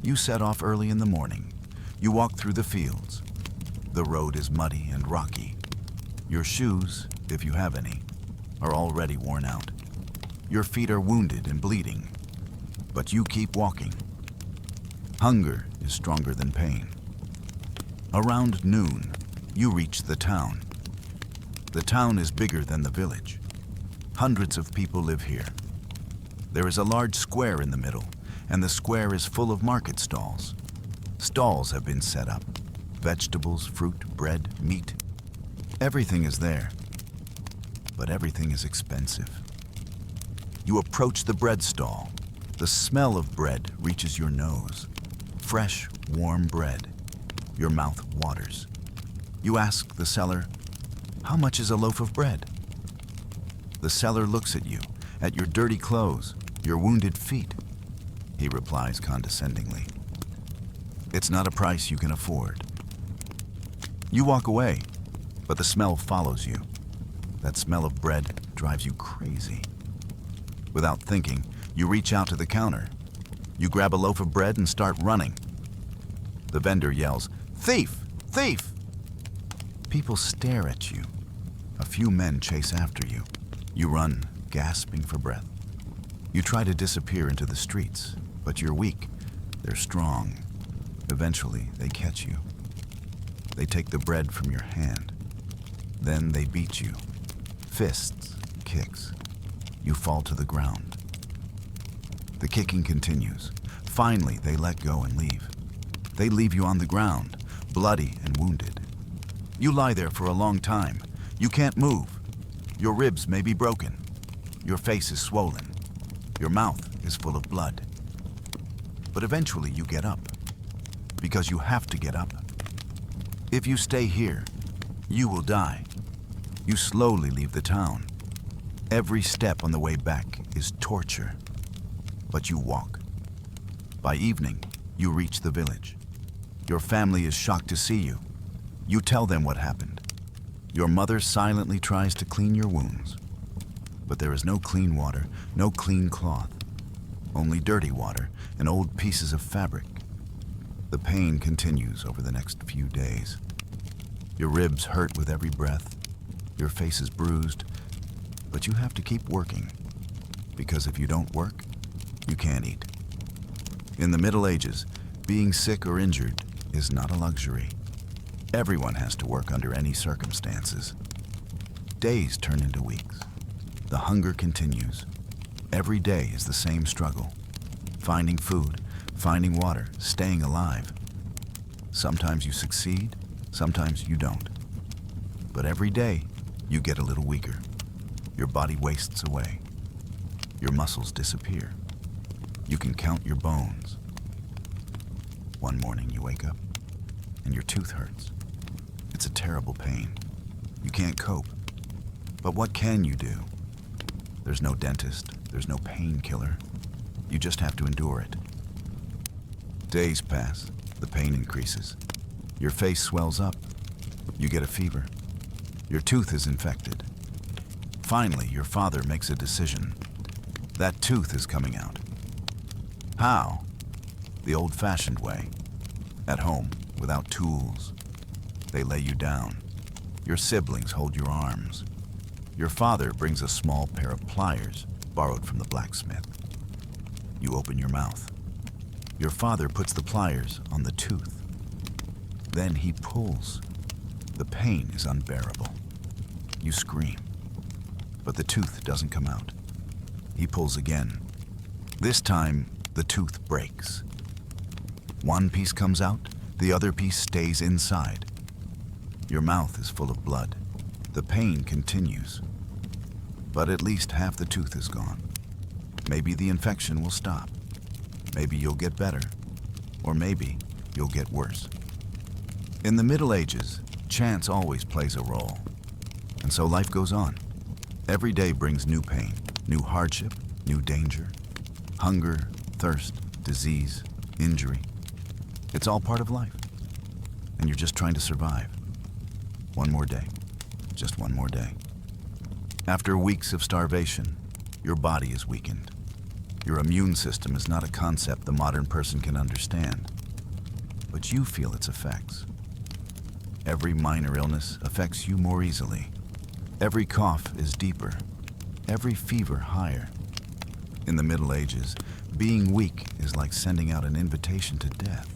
You set off early in the morning. You walk through the fields. The road is muddy and rocky. Your shoes, if you have any, are already worn out. Your feet are wounded and bleeding, but you keep walking. Hunger is stronger than pain. Around noon, you reach the town. The town is bigger than the village. Hundreds of people live here. There is a large square in the middle, and the square is full of market stalls. Stalls have been set up. Vegetables, fruit, bread, meat. Everything is there, but everything is expensive. You approach the bread stall. The smell of bread reaches your nose. Fresh, warm bread. Your mouth waters. You ask the seller, "How much is a loaf of bread?" The seller looks at you, at your dirty clothes, your wounded feet. He replies condescendingly, "It's not a price you can afford." You walk away, but the smell follows you. That smell of bread drives you crazy. Without thinking, you reach out to the counter. You grab a loaf of bread and start running. The vendor yells, "Thief! Thief!" People stare at you. A few men chase after you. You run, gasping for breath. You try to disappear into the streets, but you're weak. They're strong. Eventually, they catch you. They take the bread from your hand. Then they beat you. Fists, kicks. You fall to the ground. The kicking continues. Finally, they let go and leave. They leave you on the ground, bloody and wounded. You lie there for a long time. You can't move. Your ribs may be broken. Your face is swollen. Your mouth is full of blood. But eventually you get up, because you have to get up. If you stay here, you will die. You slowly leave the town. Every step on the way back is torture, but you walk. By evening, you reach the village. Your family is shocked to see you. You tell them what happened. Your mother silently tries to clean your wounds. But there is no clean water, no clean cloth. Only dirty water and old pieces of fabric. The pain continues over the next few days. Your ribs hurt with every breath. Your face is bruised. But you have to keep working. Because if you don't work, you can't eat. In the Middle Ages, being sick or injured is not a luxury. Everyone has to work under any circumstances. Days turn into weeks. The hunger continues. Every day is the same struggle. Finding food, finding water, staying alive. Sometimes you succeed, sometimes you don't. But every day, you get a little weaker. Your body wastes away. Your muscles disappear. You can count your bones. One morning you wake up, and your tooth hurts. It's a terrible pain. You can't cope. But what can you do? There's no dentist. There's no painkiller. You just have to endure it. Days pass. The pain increases. Your face swells up. You get a fever. Your tooth is infected. Finally, your father makes a decision. That tooth is coming out. How? The old-fashioned way. At home, without tools. They lay you down. Your siblings hold your arms. Your father brings a small pair of pliers borrowed from the blacksmith. You open your mouth. Your father puts the pliers on the tooth. Then he pulls. The pain is unbearable. You scream. But the tooth doesn't come out. He pulls again. This time, the tooth breaks. One piece comes out, the other piece stays inside. Your mouth is full of blood. The pain continues. But at least half the tooth is gone. Maybe the infection will stop. Maybe you'll get better. Or maybe you'll get worse. In the Middle Ages, chance always plays a role. And so life goes on. Every day brings new pain, new hardship, new danger. Hunger, thirst, disease, injury. It's all part of life. And you're just trying to survive. One more day. Just one more day. After weeks of starvation, your body is weakened. Your immune system is not a concept the modern person can understand. But you feel its effects. Every minor illness affects you more easily. Every cough is deeper. Every fever higher. In the Middle Ages, being weak is like sending out an invitation to death.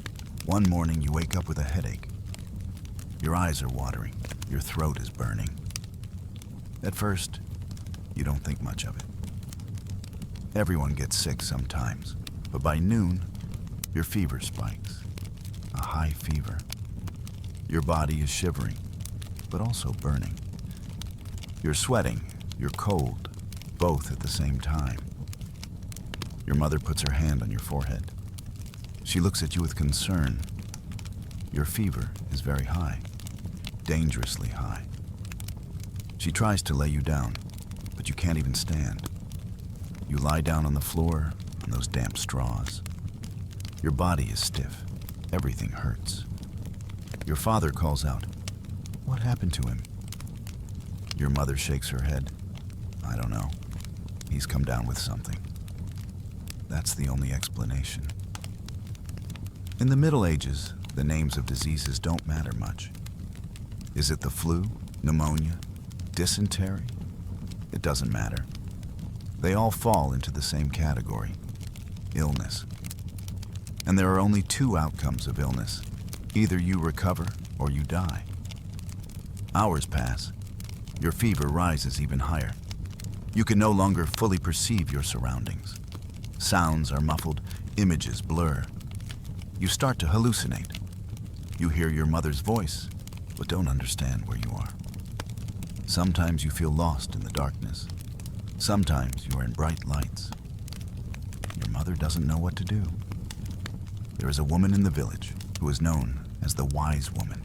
One morning you wake up with a headache. Your eyes are watering. Your throat is burning. At first, you don't think much of it. Everyone gets sick sometimes, but by noon, your fever spikes. A high fever. Your body is shivering, but also burning. You're sweating, you're cold, both at the same time. Your mother puts her hand on your forehead. She looks at you with concern. Your fever is very high, dangerously high. She tries to lay you down, but you can't even stand. You lie down on the floor on those damp straws. Your body is stiff. Everything hurts. Your father calls out, "What happened to him?" Your mother shakes her head. "I don't know. He's come down with something." That's the only explanation. In the Middle Ages, the names of diseases don't matter much. Is it the flu, pneumonia, dysentery? It doesn't matter. They all fall into the same category: illness. And there are only two outcomes of illness. Either you recover or you die. Hours pass. Your fever rises even higher. You can no longer fully perceive your surroundings. Sounds are muffled, images blur. You start to hallucinate. You hear your mother's voice, but don't understand where you are. Sometimes you feel lost in the darkness. Sometimes you are in bright lights. Your mother doesn't know what to do. There is a woman in the village who is known as the Wise Woman.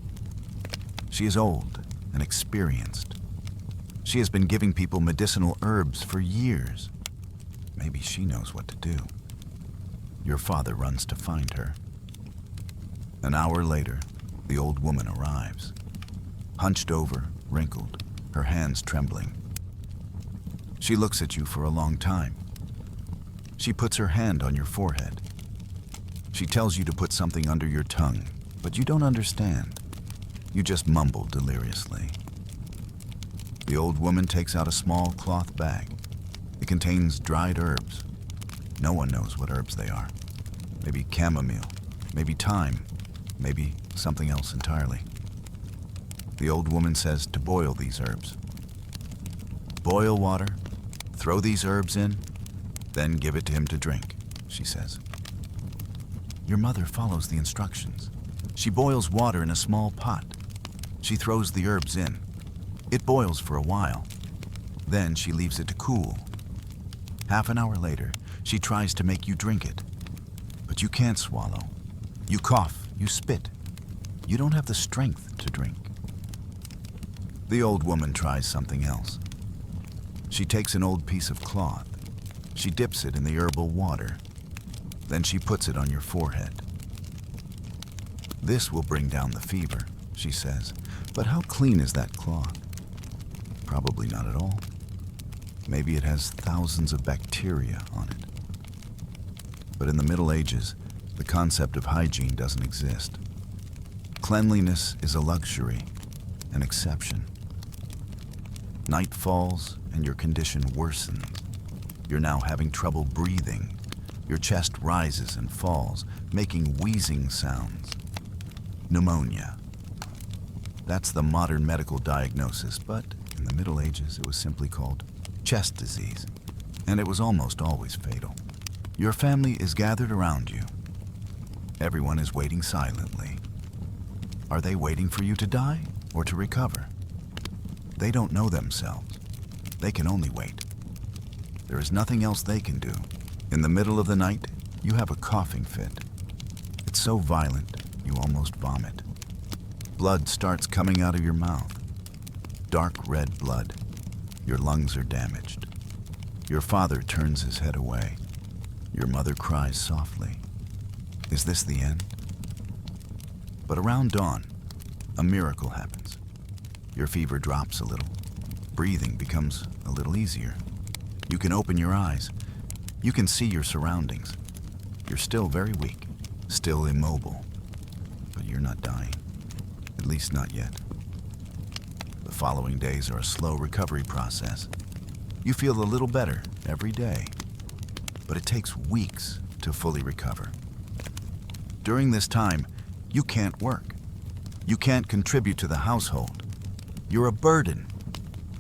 She is old and experienced. She has been giving people medicinal herbs for years. Maybe she knows what to do. Your father runs to find her. An hour later, the old woman arrives. Hunched over, wrinkled, her hands trembling. She looks at you for a long time. She puts her hand on your forehead. She tells you to put something under your tongue, but you don't understand. You just mumble deliriously. The old woman takes out a small cloth bag. It contains dried herbs. No one knows what herbs they are. Maybe chamomile, maybe thyme, maybe something else entirely. The old woman says to boil these herbs. Boil water, throw these herbs in, then give it to him to drink, she says. Your mother follows the instructions. She boils water in a small pot. She throws the herbs in. It boils for a while. Then she leaves it to cool. Half an hour later, she tries to make you drink it. But you can't swallow. You cough, you spit. You don't have the strength to drink. The old woman tries something else. She takes an old piece of cloth. She dips it in the herbal water. Then she puts it on your forehead. This will bring down the fever, she says. But how clean is that cloth? Probably not at all. Maybe it has thousands of bacteria on it. But in the Middle Ages, the concept of hygiene doesn't exist. Cleanliness is a luxury, an exception. Night falls and your condition worsens. You're now having trouble breathing. Your chest rises and falls, making wheezing sounds. Pneumonia. That's the modern medical diagnosis, but in the Middle Ages it was simply called chest disease, and it was almost always fatal. Your family is gathered around you. Everyone is waiting silently. Are they waiting for you to die or to recover? They don't know themselves. They can only wait. There is nothing else they can do. In the middle of the night, you have a coughing fit. It's so violent, you almost vomit. Blood starts coming out of your mouth. Dark red blood. Your lungs are damaged. Your father turns his head away. Your mother cries softly. Is this the end? But around dawn, a miracle happens. Your fever drops a little. Breathing becomes a little easier. You can open your eyes. You can see your surroundings. You're still very weak, still immobile, but you're not dying, at least not yet. The following days are a slow recovery process. You feel a little better every day, but it takes weeks to fully recover. During this time, you can't work. You can't contribute to the household. You're a burden.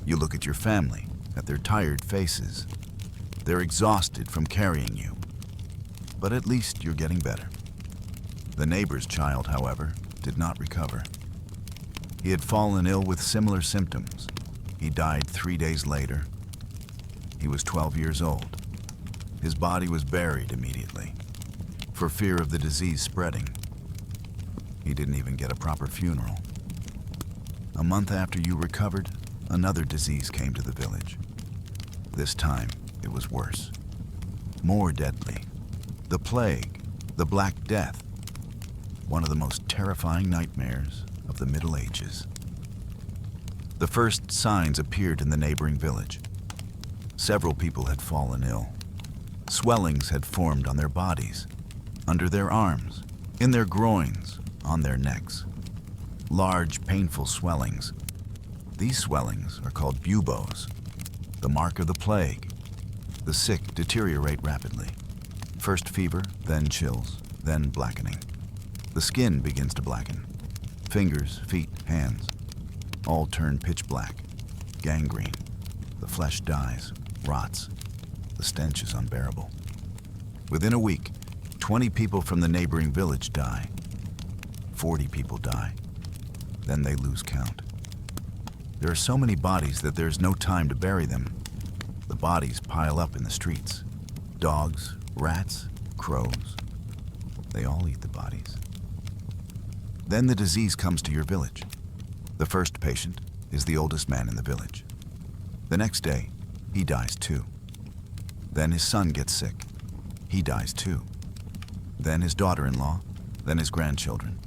You look at your family, at their tired faces. They're exhausted from carrying you. But at least you're getting better. The neighbor's child, however, did not recover. He had fallen ill with similar symptoms. He died 3 days later. He was 12 years old. His body was buried immediately, for fear of the disease spreading. He didn't even get a proper funeral. A month after you recovered, another disease came to the village. This time, it was worse. More deadly. The plague, the Black Death, one of the most terrifying nightmares of the Middle Ages. The first signs appeared in the neighboring village. Several people had fallen ill. Swellings had formed on their bodies, under their arms, in their groins, on their necks. Large, painful swellings. These swellings are called buboes, the mark of the plague. The sick deteriorate rapidly. First fever, then chills, then blackening. The skin begins to blacken. Fingers, feet, hands, all turn pitch black. Gangrene. The flesh dies, rots. The stench is unbearable. Within a week, 20 people from the neighboring village die. 40 people die. Then they lose count. There are so many bodies that there's no time to bury them. The bodies pile up in the streets. Dogs, rats, crows. They all eat the bodies. Then the disease comes to your village. The first patient is the oldest man in the village. The next day, he dies too. Then his son gets sick. He dies too. Then his daughter-in-law, then his grandchildren.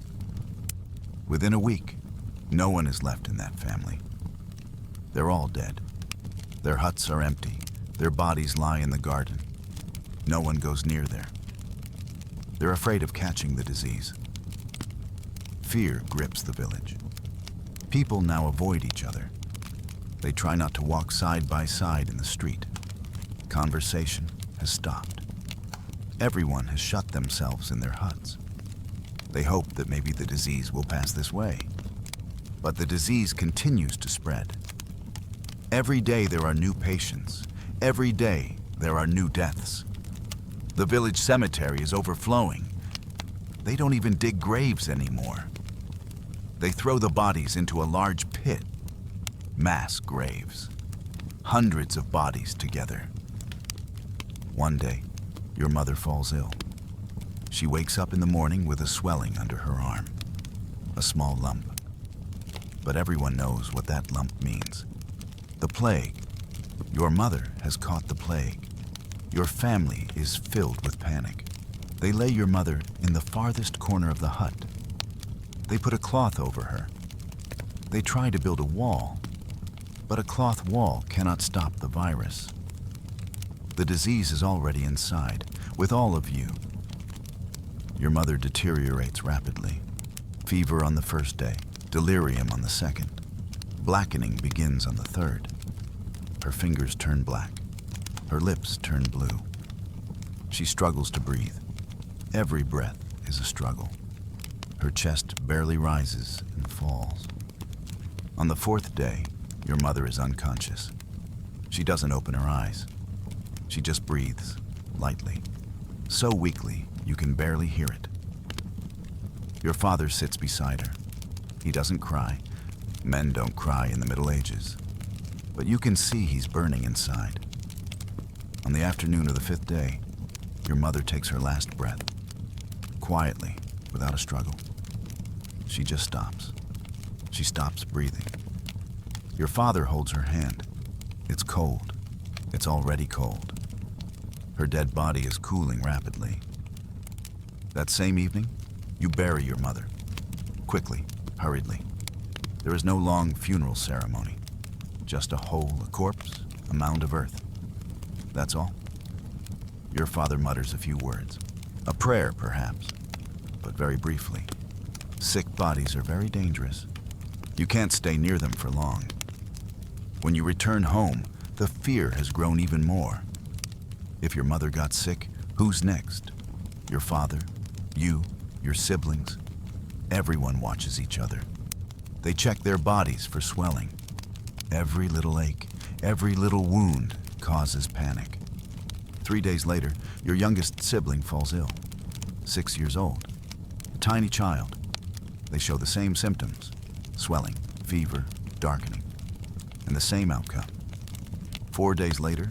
Within a week, no one is left in that family. They're all dead. Their huts are empty. Their bodies lie in the garden. No one goes near there. They're afraid of catching the disease. Fear grips the village. People now avoid each other. They try not to walk side by side in the street. Conversation has stopped. Everyone has shut themselves in their huts. They hope that maybe the disease will pass this way. But the disease continues to spread. Every day there are new patients. Every day there are new deaths. The village cemetery is overflowing. They don't even dig graves anymore. They throw the bodies into a large pit. Mass graves. Hundreds of bodies together. One day, your mother falls ill. She wakes up in the morning with a swelling under her arm. A small lump. But everyone knows what that lump means. The plague. Your mother has caught the plague. Your family is filled with panic. They lay your mother in the farthest corner of the hut. They put a cloth over her. They try to build a wall, but a cloth wall cannot stop the virus. The disease is already inside, with all of you. Your mother deteriorates rapidly. Fever on the first day, delirium on the second. Blackening begins on the third. Her fingers turn black. Her lips turn blue. She struggles to breathe. Every breath is a struggle. Her chest barely rises and falls. On the fourth day, your mother is unconscious. She doesn't open her eyes. She just breathes, lightly, so weakly you can barely hear it. Your father sits beside her. He doesn't cry. Men don't cry in the Middle Ages. But you can see he's burning inside. On the afternoon of the fifth day, your mother takes her last breath. Quietly, without a struggle. She just stops. She stops breathing. Your father holds her hand. It's cold. It's already cold. Her dead body is cooling rapidly. That same evening, you bury your mother. Quickly, hurriedly. There is no long funeral ceremony. Just a hole, a corpse, a mound of earth. That's all. Your father mutters a few words. A prayer, perhaps, but very briefly. Sick bodies are very dangerous. You can't stay near them for long. When you return home, the fear has grown even more. If your mother got sick, who's next? Your father, you, your siblings. Everyone watches each other. They check their bodies for swelling. Every little ache, every little wound causes panic. 3 days later, your youngest sibling falls ill. 6 years old. A tiny child. They show the same symptoms. Swelling, fever, darkening. And the same outcome. 4 days later,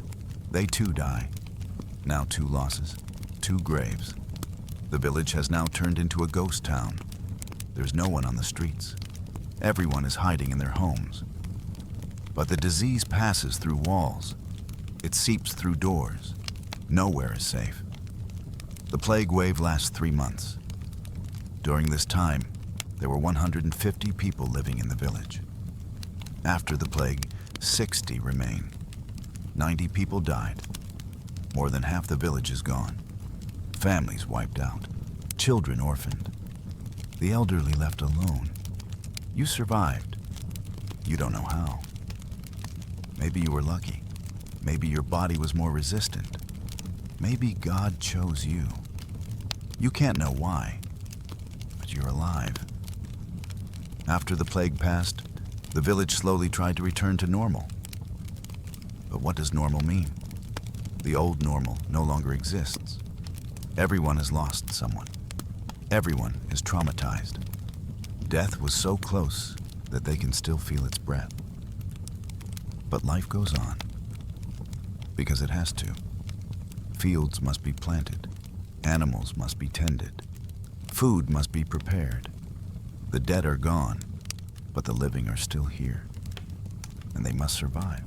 they too die. Now 2 losses, 2 graves. The village has now turned into a ghost town. There's no one on the streets. Everyone is hiding in their homes. But the disease passes through walls. It seeps through doors. Nowhere is safe. The plague wave lasts 3 months. During this time, there were 150 people living in the village. After the plague, 60 remain. 90 people died. More than half the village is gone. Families wiped out. Children orphaned. The elderly left alone. You survived. You don't know how. Maybe you were lucky. Maybe your body was more resistant. Maybe God chose you. You can't know why, but you're alive. After the plague passed, the village slowly tried to return to normal. But what does normal mean? The old normal no longer exists. Everyone has lost someone. Everyone is traumatized. Death was so close that they can still feel its breath. But life goes on, because it has to. Fields must be planted. Animals must be tended. Food must be prepared. The dead are gone, but the living are still here, and they must survive.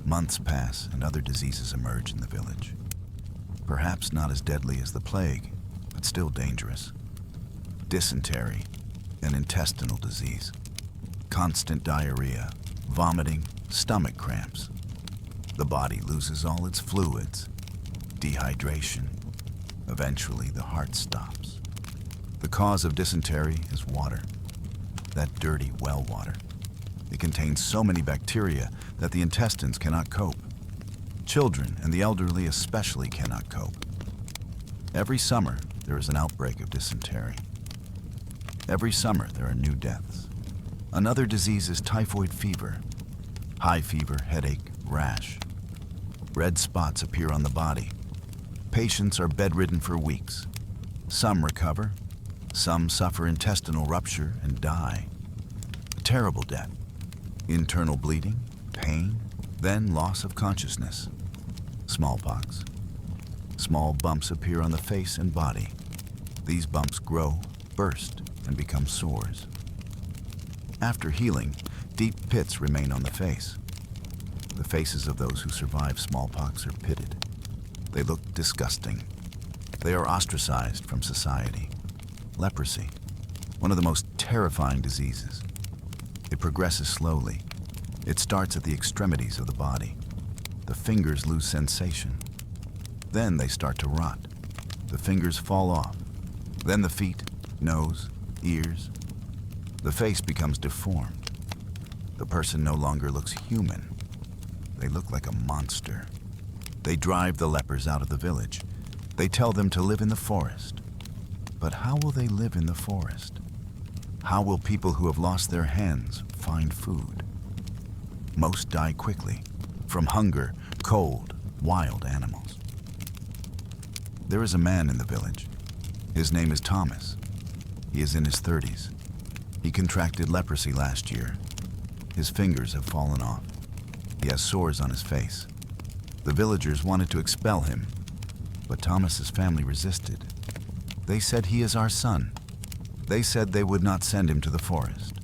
Months pass and other diseases emerge in the village. Perhaps not as deadly as the plague, but still dangerous. Dysentery, an intestinal disease. Constant diarrhea, vomiting, stomach cramps. The body loses all its fluids. Dehydration. Eventually, the heart stops. The cause of dysentery is water. That dirty well water. It contains so many bacteria that the intestines cannot cope. Children and the elderly especially cannot cope. Every summer, there is an outbreak of dysentery. Every summer, there are new deaths. Another disease is typhoid fever. High fever, headache, rash. Red spots appear on the body. Patients are bedridden for weeks. Some recover. Some suffer intestinal rupture and die. A terrible death. Internal bleeding, pain, then loss of consciousness. Smallpox. Small bumps appear on the face and body. These bumps grow, burst, and become sores. After healing, deep pits remain on the face. The faces of those who survive smallpox are pitted. They look disgusting. They are ostracized from society. Leprosy, one of the most terrifying diseases. It progresses slowly. It starts at the extremities of the body. The fingers lose sensation. Then they start to rot. The fingers fall off. Then the feet, nose, ears. The face becomes deformed. The person no longer looks human. They look like a monster. They drive the lepers out of the village. They tell them to live in the forest. But how will they live in the forest? How will people who have lost their hands find food? Most die quickly, from hunger, cold, wild animals. There is a man in the village. His name is Thomas. He is in his 30s. He contracted leprosy last year. His fingers have fallen off. He has sores on his face. The villagers wanted to expel him, but Thomas's family resisted. They said he is our son. They said they would not send him to the forest.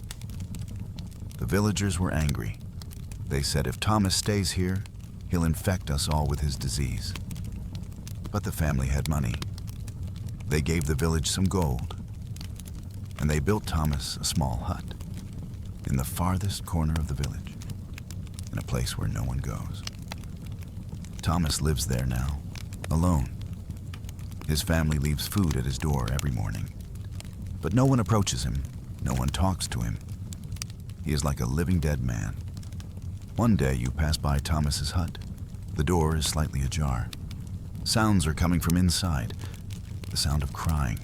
The villagers were angry. They said if Thomas stays here, he'll infect us all with his disease. But the family had money. They gave the village some gold, and they built Thomas a small hut in the farthest corner of the village, in a place where no one goes. Thomas lives there now, alone. His family leaves food at his door every morning, but no one approaches him, no one talks to him. He is like a living dead man. One day you pass by Thomas's hut. The door is slightly ajar. Sounds are coming from inside, the sound of crying.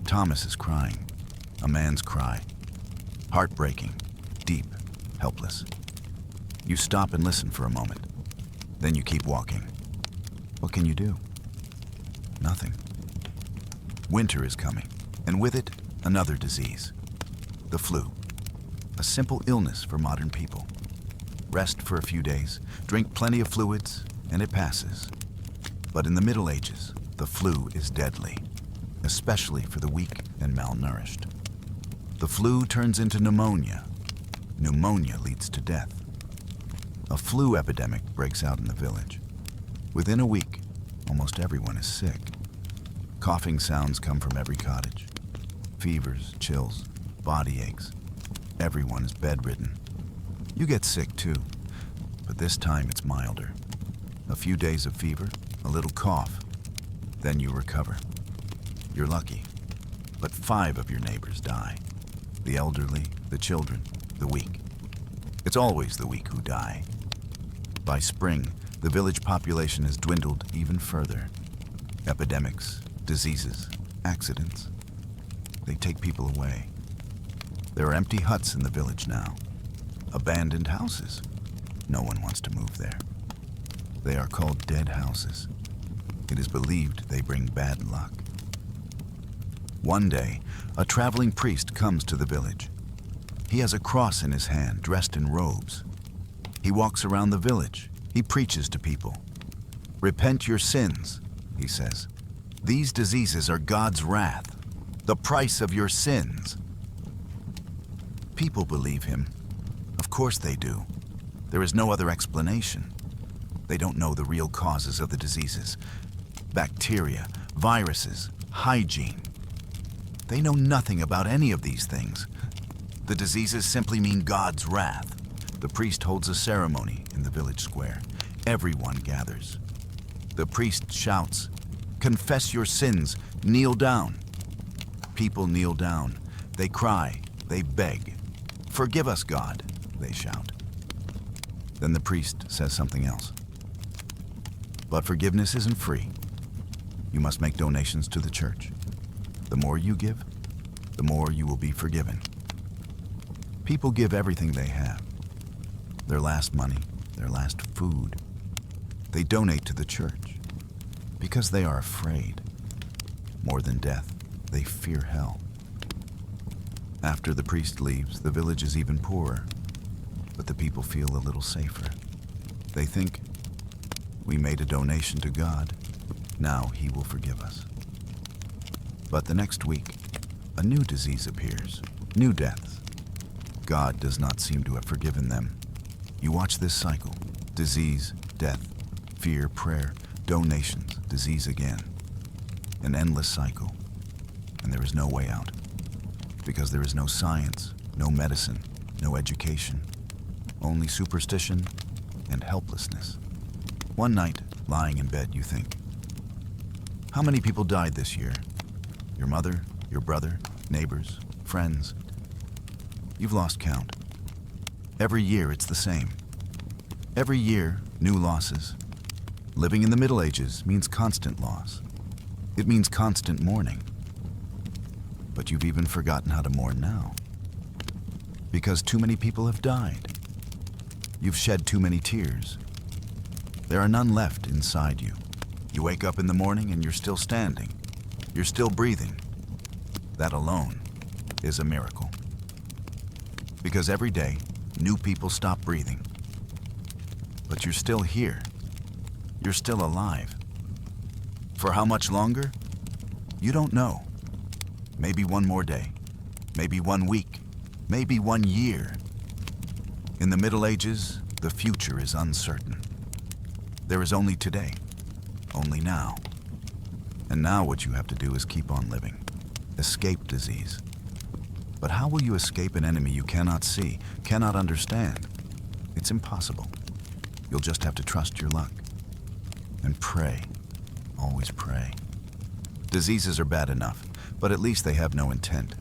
Thomas is crying, a man's cry. Heartbreaking, deep, helpless. You stop and listen for a moment. Then you keep walking. What can you do? Nothing. Winter is coming, and with it, another disease. The flu. A simple illness for modern people. Rest for a few days, drink plenty of fluids, and it passes. But in the Middle Ages, the flu is deadly, especially for the weak and malnourished. The flu turns into pneumonia. Pneumonia leads to death. A flu epidemic breaks out in the village. Within a week, almost everyone is sick. Coughing sounds come from every cottage. Fevers, chills, body aches. Everyone is bedridden. You get sick too, but this time it's milder. A few days of fever, a little cough, then you recover. You're lucky, but 5 of your neighbors die. The elderly, the children, the weak. It's always the weak who die. By spring, the village population has dwindled even further. Epidemics, diseases, accidents, they take people away. There are empty huts in the village now. Abandoned houses. No one wants to move there. They are called dead houses. It is believed they bring bad luck. One day, a traveling priest comes to the village. He has a cross in his hand, dressed in robes. He walks around the village. He preaches to people. Repent your sins, he says. These diseases are God's wrath, the price of your sins. People believe him. Of course they do. There is no other explanation. They don't know the real causes of the diseases. Bacteria, viruses, hygiene. They know nothing about any of these things. The diseases simply mean God's wrath. The priest holds a ceremony in the village square. Everyone gathers. The priest shouts, "Confess your sins, kneel down." People kneel down. They cry, they beg. "Forgive us, God," they shout. Then the priest says something else. But forgiveness isn't free. You must make donations to the church. The more you give, the more you will be forgiven. People give everything they have. Their last money, their last food. They donate to the church because they are afraid. More than death, they fear hell. After the priest leaves, the village is even poorer, but the people feel a little safer. They think, we made a donation to God, now He will forgive us. But the next week, a new disease appears, new deaths. God does not seem to have forgiven them. You watch this cycle: disease, death, fear, prayer, donations, disease again. An endless cycle, and there is no way out. Because there is no science, no medicine, no education, only superstition and helplessness. One night, lying in bed, you think, how many people died this year? Your mother, your brother, neighbors, friends. You've lost count. Every year it's the same. Every year, new losses. Living in the Middle Ages means constant loss. It means constant mourning. But you've even forgotten how to mourn now. Because too many people have died. You've shed too many tears. There are none left inside you. You wake up in the morning and you're still standing. You're still breathing. That alone is a miracle. Because every day, new people stop breathing. But you're still here. You're still alive. For how much longer? You don't know. Maybe one more day. Maybe 1 week. Maybe 1 year. In the Middle Ages, the future is uncertain. There is only today. Only now. And now what you have to do is keep on living. Escape disease. But how will you escape an enemy you cannot see, cannot understand? It's impossible. You'll just have to trust your luck. And pray. Always pray. Diseases are bad enough, but at least they have no intent.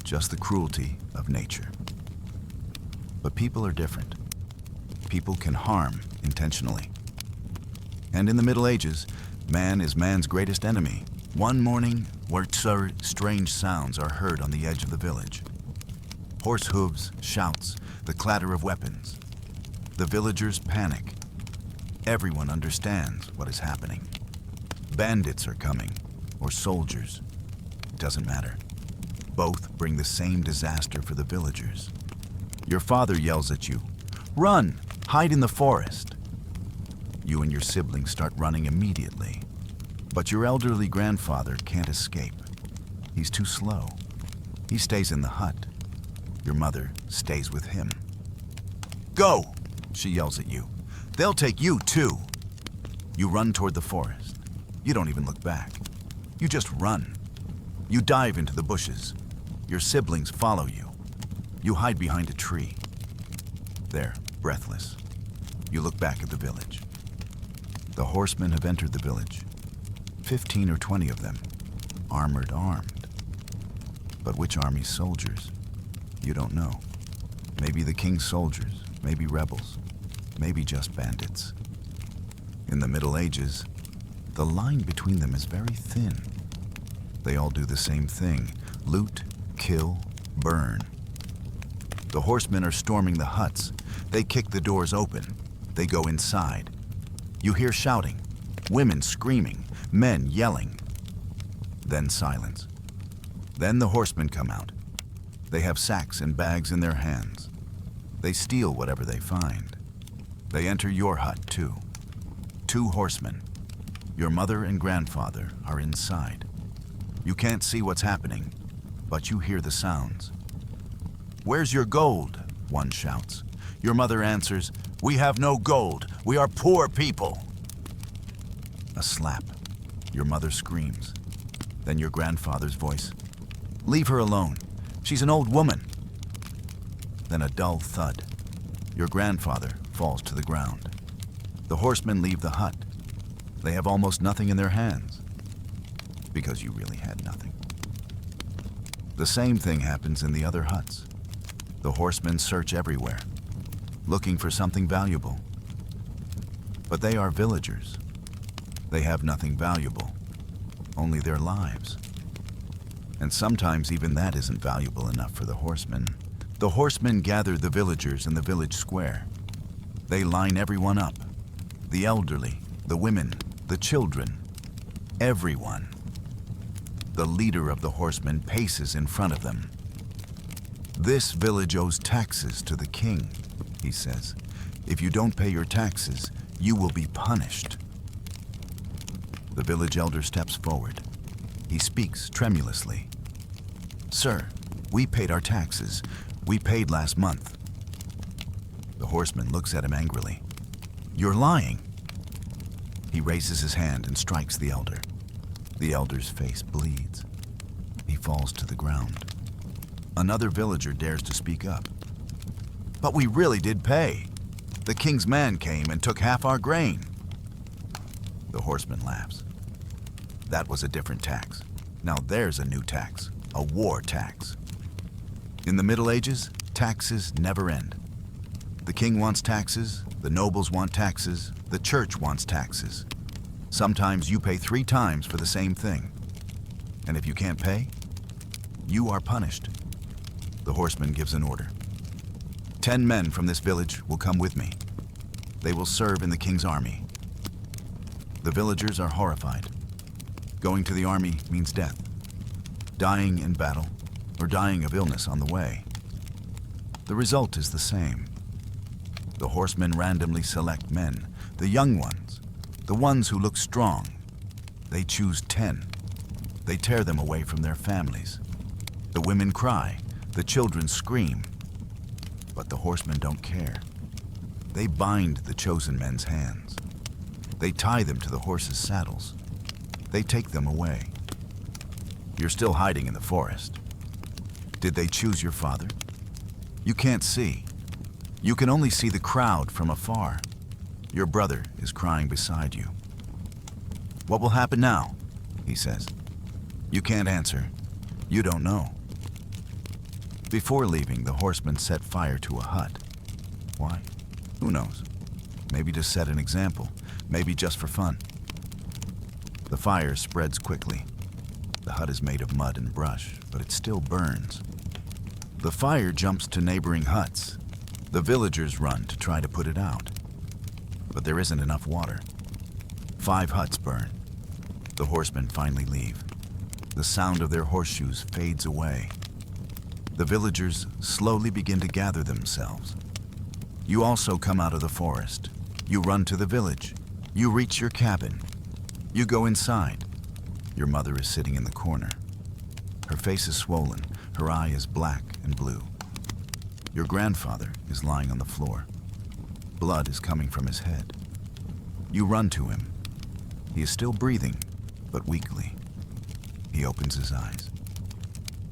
Just the cruelty of nature. But people are different. People can harm intentionally. And in the Middle Ages, man is man's greatest enemy. One morning, strange sounds are heard on the edge of the village. Horse hooves, shouts, the clatter of weapons. The villagers panic. Everyone understands what is happening. Bandits are coming, or soldiers. It doesn't matter. Both bring the same disaster for the villagers. Your father yells at you, "Run! Hide in the forest!" You and your siblings start running immediately. But your elderly grandfather can't escape. He's too slow. He stays in the hut. Your mother stays with him. "Go!" she yells at you. "They'll take you too." You run toward the forest. You don't even look back. You just run. You dive into the bushes. Your siblings follow you. You hide behind a tree. There, breathless, you look back at the village. The horsemen have entered the village. 15 or 20 of them, armored, armed. But which army's soldiers? You don't know. Maybe the king's soldiers, maybe rebels, maybe just bandits. In the Middle Ages, the line between them is very thin. They all do the same thing: loot, kill, burn. The horsemen are storming the huts. They kick the doors open. They go inside. You hear shouting, women screaming, men yelling. Then silence. Then the horsemen come out. They have sacks and bags in their hands. They steal whatever they find. They enter your hut too. 2 horsemen. Your mother and grandfather are inside. You can't see what's happening, but you hear the sounds. "Where's your gold?" one shouts. Your mother answers, "We have no gold. We are poor people." A slap. Your mother screams. Then your grandfather's voice, "Leave her alone. She's an old woman." Then a dull thud. Your grandfather falls to the ground. The horsemen leave the hut. They have almost nothing in their hands, because you really had nothing. The same thing happens in the other huts. The horsemen search everywhere, looking for something valuable. But they are villagers. They have nothing valuable, only their lives. And sometimes even that isn't valuable enough for the horsemen. The horsemen gather the villagers in the village square. They line everyone up: the elderly, the women, the children, everyone. The leader of the horsemen paces in front of them. "This village owes taxes to the king," he says. "If you don't pay your taxes, you will be punished." The village elder steps forward. He speaks tremulously. "Sir, we paid our taxes. We paid last month." The horseman looks at him angrily. "You're lying." He raises his hand and strikes the elder. The elder's face bleeds. He falls to the ground. Another villager dares to speak up. "But we really did pay. The king's man came and took half our grain." The horseman laughs. "That was a different tax. Now there's a new tax, a war tax." In the Middle Ages, taxes never end. The king wants taxes, the nobles want taxes, the church wants taxes. Sometimes you pay 3 times for the same thing. And if you can't pay, you are punished. The horseman gives an order. 10 men from this village will come with me. They will serve in the king's army. The villagers are horrified. Going to the army means death. Dying in battle, or dying of illness on the way. The result is the same. The horsemen randomly select men, the young ones, the ones who look strong. They choose 10. They tear them away from their families. The women cry, the children scream. But the horsemen don't care. They bind the chosen men's hands. They tie them to the horses' saddles. They take them away. You're still hiding in the forest. Did they choose your father? You can't see. You can only see the crowd from afar. Your brother is crying beside you. "What will happen now?" he says. You can't answer. You don't know. Before leaving, the horsemen set fire to a hut. Why? Who knows? Maybe to set an example. Maybe just for fun. The fire spreads quickly. The hut is made of mud and brush, but it still burns. The fire jumps to neighboring huts. The villagers run to try to put it out. But there isn't enough water. 5 huts burn. The horsemen finally leave. The sound of their horseshoes fades away. The villagers slowly begin to gather themselves. You also come out of the forest. You run to the village. You reach your cabin. You go inside. Your mother is sitting in the corner. Her face is swollen. Her eye is black and blue. Your grandfather is lying on the floor. Blood is coming from his head. You run to him. He is still breathing, but weakly. He opens his eyes.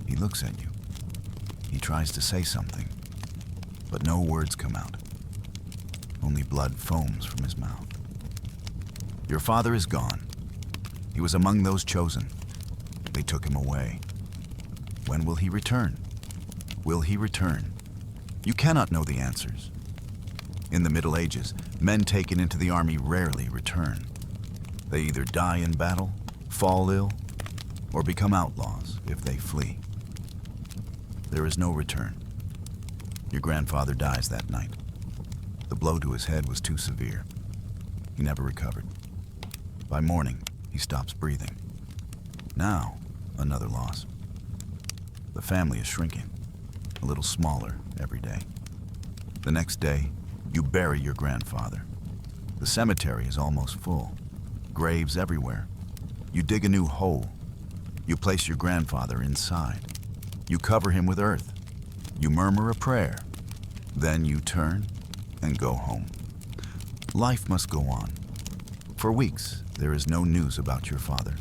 He looks at you. He tries to say something, but no words come out. Only blood foams from his mouth. Your father is gone. He was among those chosen. They took him away. When will he return? Will he return? You cannot know the answers. In the Middle Ages, men taken into the army rarely return. They either die in battle, fall ill, or become outlaws if they flee. There is no return. Your grandfather dies that night. The blow to his head was too severe. He never recovered. By morning, he stops breathing. Now, another loss. The family is shrinking, a little smaller every day. The next day, you bury your grandfather. The cemetery is almost full. Graves everywhere. You dig a new hole. You place your grandfather inside. You cover him with earth. You murmur a prayer. Then you turn and go home. Life must go on. For weeks, there is no news about your father.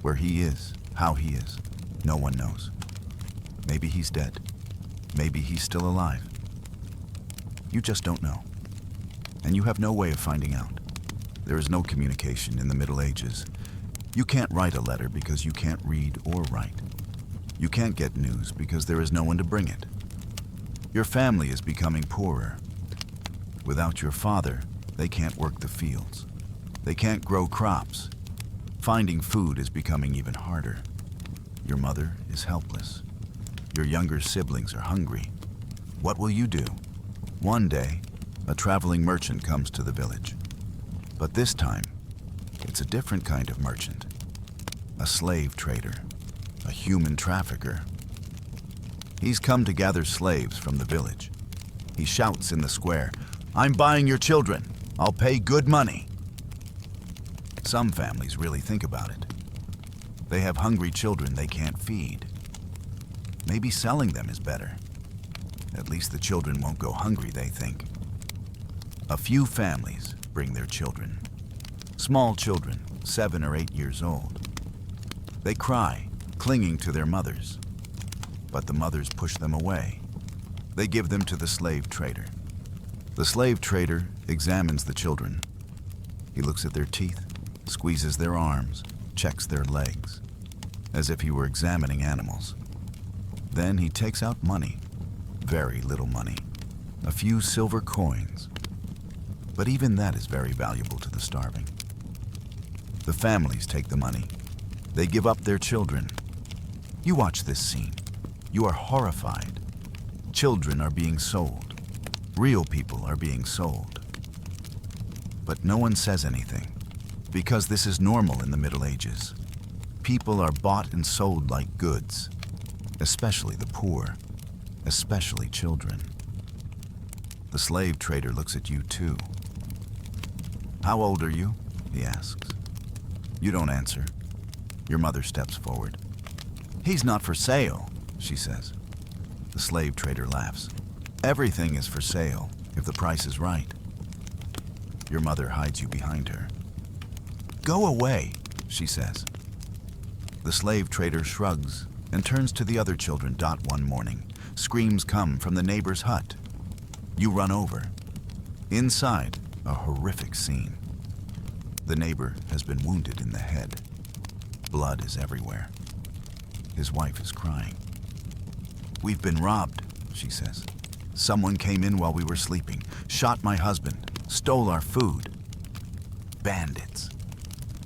Where he is, how he is, no one knows. Maybe he's dead. Maybe he's still alive. You just don't know. And you have no way of finding out. There is no communication in the Middle Ages. You can't write a letter because you can't read or write. You can't get news because there is no one to bring it. Your family is becoming poorer. Without your father, they can't work the fields. They can't grow crops. Finding food is becoming even harder. Your mother is helpless. Your younger siblings are hungry. What will you do? One day, a traveling merchant comes to the village. But this time, it's a different kind of merchant. A slave trader, a human trafficker. He's come to gather slaves from the village. He shouts in the square, "I'm buying your children. I'll pay good money." Some families really think about it. They have hungry children they can't feed. Maybe selling them is better. At least the children won't go hungry, they think. A few families bring their children. Small children, 7 or 8 years old. They cry, clinging to their mothers. But the mothers push them away. They give them to the slave trader. The slave trader examines the children. He looks at their teeth, squeezes their arms, checks their legs, as if he were examining animals. Then he takes out money, very little money, a few silver coins. But even that is very valuable to the starving. The families take the money. They give up their children. You watch this scene. You are horrified. Children are being sold. Real people are being sold. But no one says anything, because this is normal in the Middle Ages. People are bought and sold like goods, especially the poor, especially children. The slave trader looks at you too. "How old are you?" he asks. You don't answer. Your mother steps forward. "He's not for sale," she says. The slave trader laughs. "Everything is for sale, if the price is right." Your mother hides you behind her. "Go away," she says. The slave trader shrugs and turns to the other children. One morning, screams come from the neighbor's hut. You run over. Inside, a horrific scene. The neighbor has been wounded in the head. Blood is everywhere. His wife is crying. "We've been robbed," she says. "Someone came in while we were sleeping, shot my husband, stole our food." Bandits.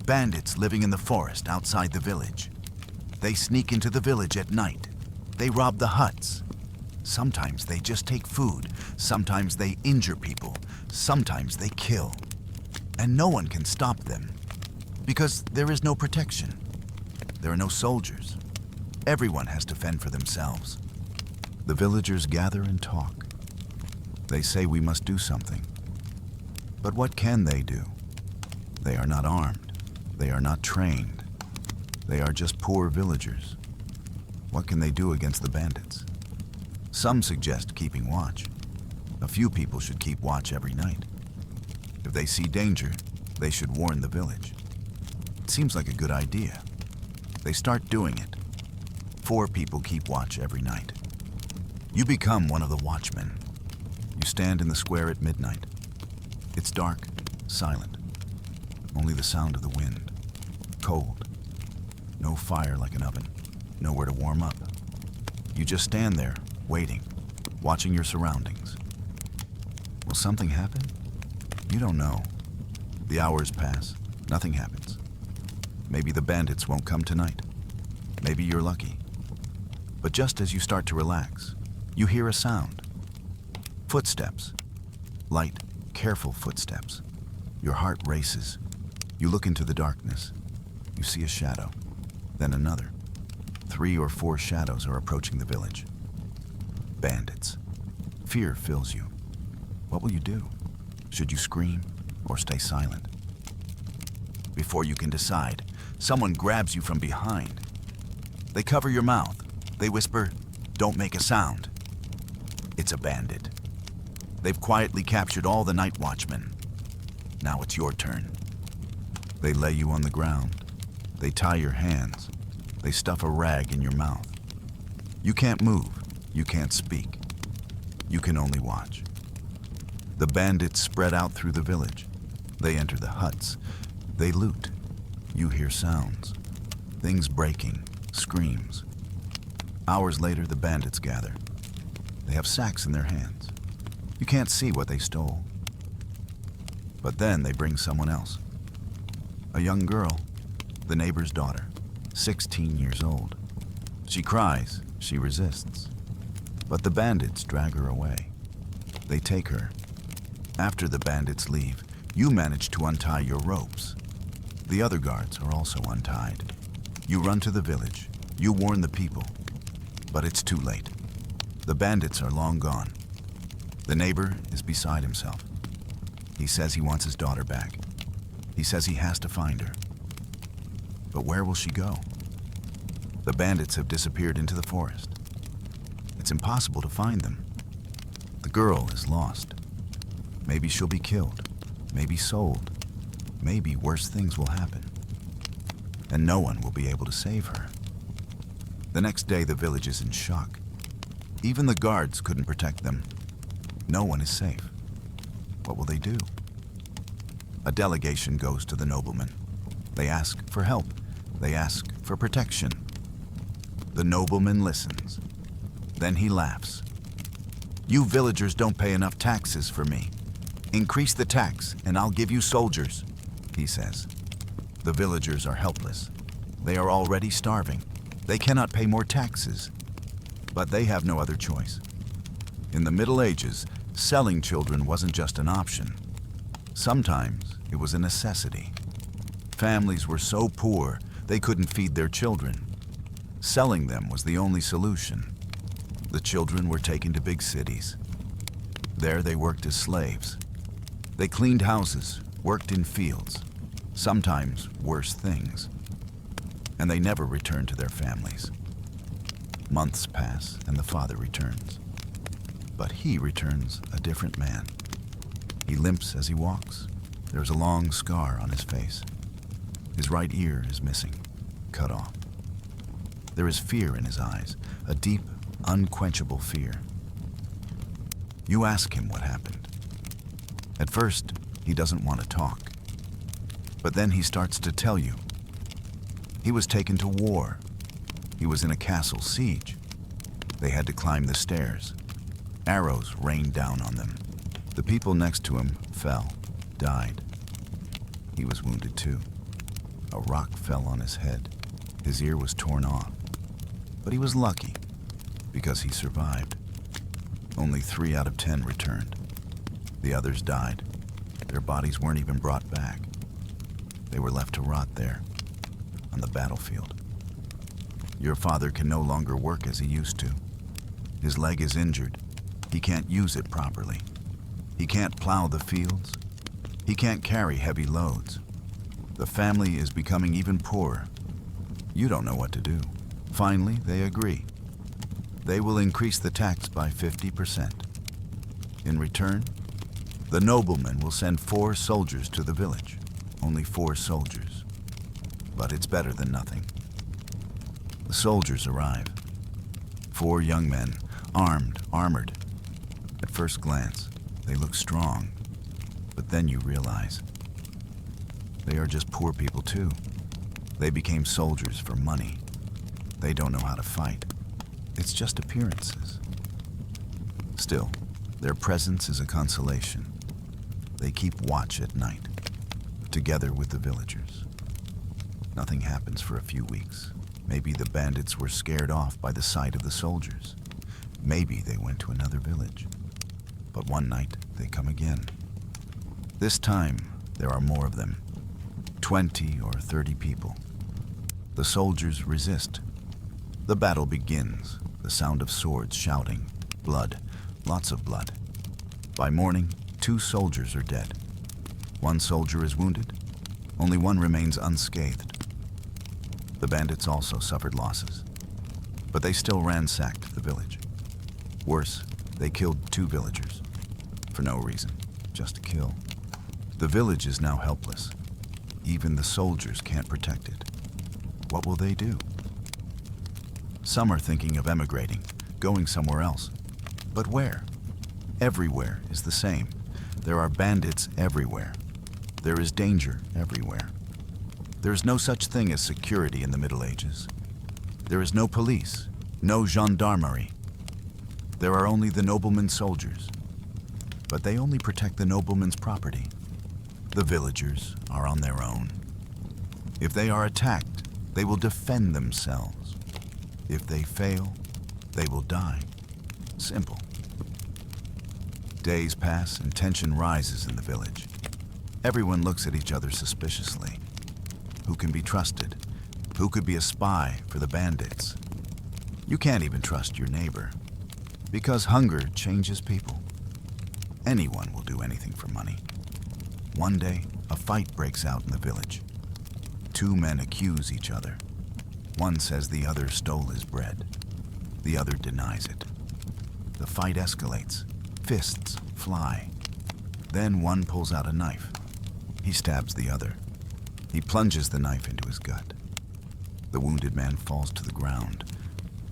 Bandits living in the forest outside the village. They sneak into the village at night. They rob the huts. Sometimes they just take food. Sometimes they injure people. Sometimes they kill. And no one can stop them, because there is no protection. There are no soldiers. Everyone has to fend for themselves. The villagers gather and talk. They say we must do something. But what can they do? They are not armed. They are not trained. They are just poor villagers. What can they do against the bandits? Some suggest keeping watch. A few people should keep watch every night. If they see danger, they should warn the village. It seems like a good idea. They start doing it. 4 people keep watch every night. You become one of the watchmen. You stand in the square at midnight. It's dark, silent. Only the sound of the wind. Cold. No fire like an oven. Nowhere to warm up. You just stand there, waiting, watching your surroundings. Will something happen? You don't know. The hours pass. Nothing happens. Maybe the bandits won't come tonight. Maybe you're lucky. But just as you start to relax, you hear a sound. Footsteps. Light, careful footsteps. Your heart races. You look into the darkness. You see a shadow, then another. 3 or 4 shadows are approaching the village. Bandits. Fear fills you. What will you do? Should you scream or stay silent? Before you can decide, someone grabs you from behind. They cover your mouth. They whisper, "Don't make a sound." It's a bandit. They've quietly captured all the night watchmen. Now it's your turn. They lay you on the ground. They tie your hands. They stuff a rag in your mouth. You can't move. You can't speak. You can only watch. The bandits spread out through the village. They enter the huts. They loot. You hear sounds. Things breaking. Screams. Hours later, the bandits gather. They have sacks in their hands. You can't see what they stole. But then they bring someone else. A young girl, the neighbor's daughter, 16 years old. She cries, she resists. But the bandits drag her away. They take her. After the bandits leave, you manage to untie your ropes. The other guards are also untied. You run to the village. You warn the people. But it's too late. The bandits are long gone. The neighbor is beside himself. He says he wants his daughter back. He says he has to find her. But where will she go? The bandits have disappeared into the forest. It's impossible to find them. The girl is lost. Maybe she'll be killed. Maybe sold. Maybe worse things will happen. And no one will be able to save her. The next day, the village is in shock. Even the guards couldn't protect them. No one is safe. What will they do? A delegation goes to the nobleman. They ask for help. They ask for protection. The nobleman listens. Then he laughs. "You villagers don't pay enough taxes for me. Increase the tax and I'll give you soldiers," he says. The villagers are helpless. They are already starving. They cannot pay more taxes. But they have no other choice. In the Middle Ages, selling children wasn't just an option. Sometimes it was a necessity. Families were so poor they couldn't feed their children. Selling them was the only solution. The children were taken to big cities. There they worked as slaves. They cleaned houses, worked in fields, sometimes worse things. And they never returned to their families. Months pass and the father returns. But he returns a different man. He limps as he walks. There's a long scar on his face. His right ear is missing, cut off. There is fear in his eyes, a deep, unquenchable fear. You ask him what happened. At first, he doesn't want to talk. But then he starts to tell you. He was taken to war. He was in a castle siege. They had to climb the stairs. Arrows rained down on them. The people next to him fell, died. He was wounded too. A rock fell on his head. His ear was torn off. But he was lucky, because he survived. Only 3 out of 10 returned. The others died. Their bodies weren't even brought back. They were left to rot there, on the battlefield. Your father can no longer work as he used to. His leg is injured. He can't use it properly. He can't plow the fields. He can't carry heavy loads. The family is becoming even poorer. You don't know what to do. Finally, they agree. They will increase the tax by 50%. In return, the nobleman will send 4 soldiers to the village. Only 4 soldiers. But it's better than nothing. The soldiers arrive. 4 young men, armored. At first glance, they look strong. But then you realize they are just poor people too. They became soldiers for money. They don't know how to fight. It's just appearances. Still, their presence is a consolation. They keep watch at night, together with the villagers. Nothing happens for a few weeks. Maybe the bandits were scared off by the sight of the soldiers. Maybe they went to another village. But one night, they come again. This time, there are more of them. 20 or 30 people. The soldiers resist. The battle begins, the sound of swords shouting, blood, lots of blood. By morning, 2 soldiers are dead. 1 soldier is wounded. Only 1 remains unscathed. The bandits also suffered losses, but they still ransacked the village. Worse, they killed 2 villagers. For no reason, just to kill. The village is now helpless. Even the soldiers can't protect it. What will they do? Some are thinking of emigrating, going somewhere else. But where? Everywhere is the same. There are bandits everywhere. There is danger everywhere. There is no such thing as security in the Middle Ages. There is no police, no gendarmerie. There are only the nobleman's soldiers. But they only protect the nobleman's property. The villagers are on their own. If they are attacked, they will defend themselves. If they fail, they will die. Simple. Days pass and tension rises in the village. Everyone looks at each other suspiciously. Who can be trusted? Who could be a spy for the bandits? You can't even trust your neighbor, because hunger changes people. Anyone will do anything for money. One day, a fight breaks out in the village. 2 men accuse each other. One says the other stole his bread. The other denies it. The fight escalates. Fists fly. Then one pulls out a knife. He stabs the other. He plunges the knife into his gut. The wounded man falls to the ground.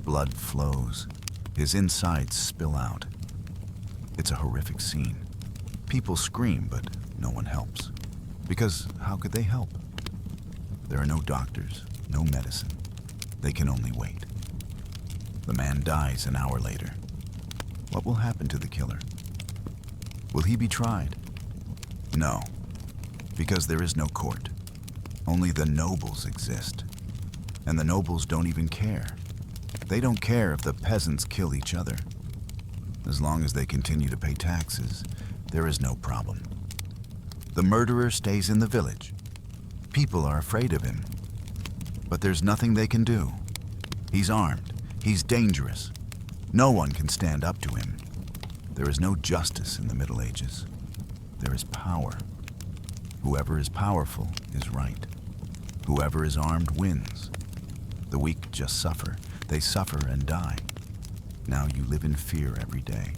Blood flows. His insides spill out. It's a horrific scene. People scream, but no one helps. Because how could they help? There are no doctors, no medicine. They can only wait. The man dies an hour later. What will happen to the killer? Will he be tried? No, because there is no court. Only the nobles exist. And the nobles don't even care. They don't care if the peasants kill each other. As long as they continue to pay taxes, there is no problem. The murderer stays in the village. People are afraid of him. But there's nothing they can do. He's armed. He's dangerous. No one can stand up to him. There is no justice in the Middle Ages. There is power. Whoever is powerful is right. Whoever is armed wins. The weak just suffer. They suffer and die. Now you live in fear every day.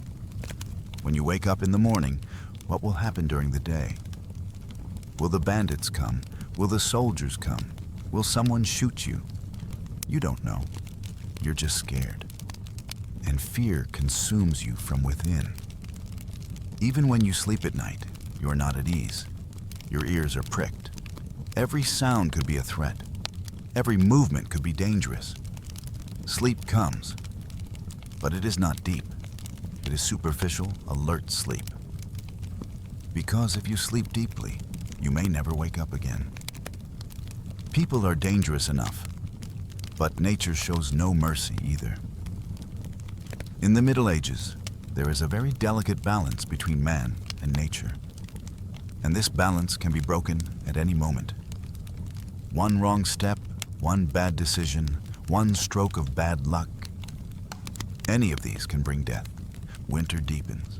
When you wake up in the morning, what will happen during the day? Will the bandits come? Will the soldiers come? Will someone shoot you? You don't know. You're just scared. And fear consumes you from within. Even when you sleep at night, you're not at ease. Your ears are pricked. Every sound could be a threat. Every movement could be dangerous. Sleep comes, but it is not deep. It is superficial, alert sleep. Because if you sleep deeply, you may never wake up again. People are dangerous enough, but nature shows no mercy either. In the Middle Ages, there is a very delicate balance between man and nature. And this balance can be broken at any moment. One wrong step, one bad decision, one stroke of bad luck. Any of these can bring death. Winter deepens.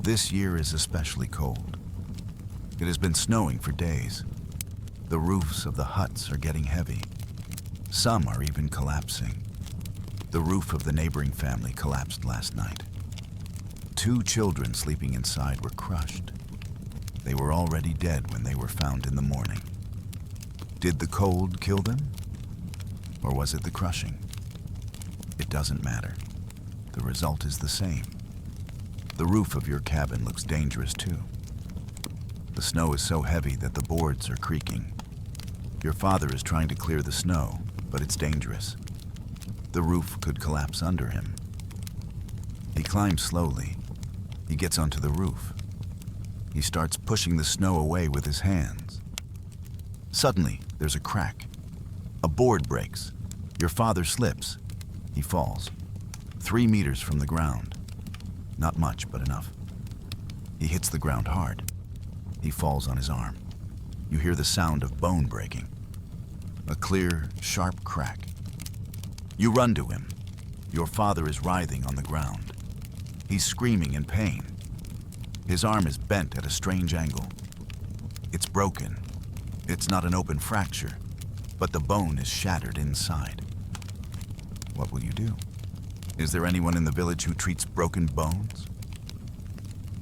This year is especially cold. It has been snowing for days. The roofs of the huts are getting heavy. Some are even collapsing. The roof of the neighboring family collapsed last night. 2 children sleeping inside were crushed. They were already dead when they were found in the morning. Did the cold kill them? Or was it the crushing? It doesn't matter. The result is the same. The roof of your cabin looks dangerous too. The snow is so heavy that the boards are creaking. Your father is trying to clear the snow, but it's dangerous. The roof could collapse under him. He climbs slowly. He gets onto the roof. He starts pushing the snow away with his hands. Suddenly, there's a crack. A board breaks. Your father slips. He falls. 3 meters from the ground. Not much, but enough. He hits the ground hard. He falls on his arm. You hear the sound of bone breaking. A clear, sharp crack. You run to him. Your father is writhing on the ground. He's screaming in pain. His arm is bent at a strange angle. It's broken. It's not an open fracture, but the bone is shattered inside. What will you do? Is there anyone in the village who treats broken bones?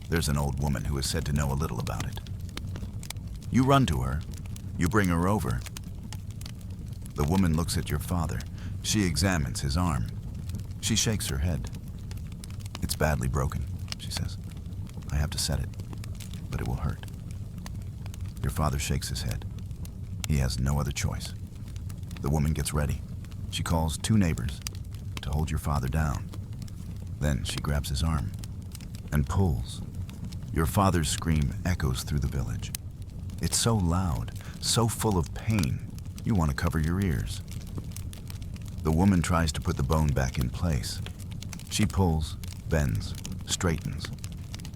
There's an old woman who is said to know a little about it. You run to her. You bring her over. The woman looks at your father. She examines his arm. She shakes her head. It's badly broken, she says. I have to set it, but it will hurt. Your father shakes his head. He has no other choice. The woman gets ready. She calls 2 neighbors to hold your father down. Then she grabs his arm and pulls. Your father's scream echoes through the village. It's so loud, so full of pain, you want to cover your ears. The woman tries to put the bone back in place. She pulls, bends, straightens.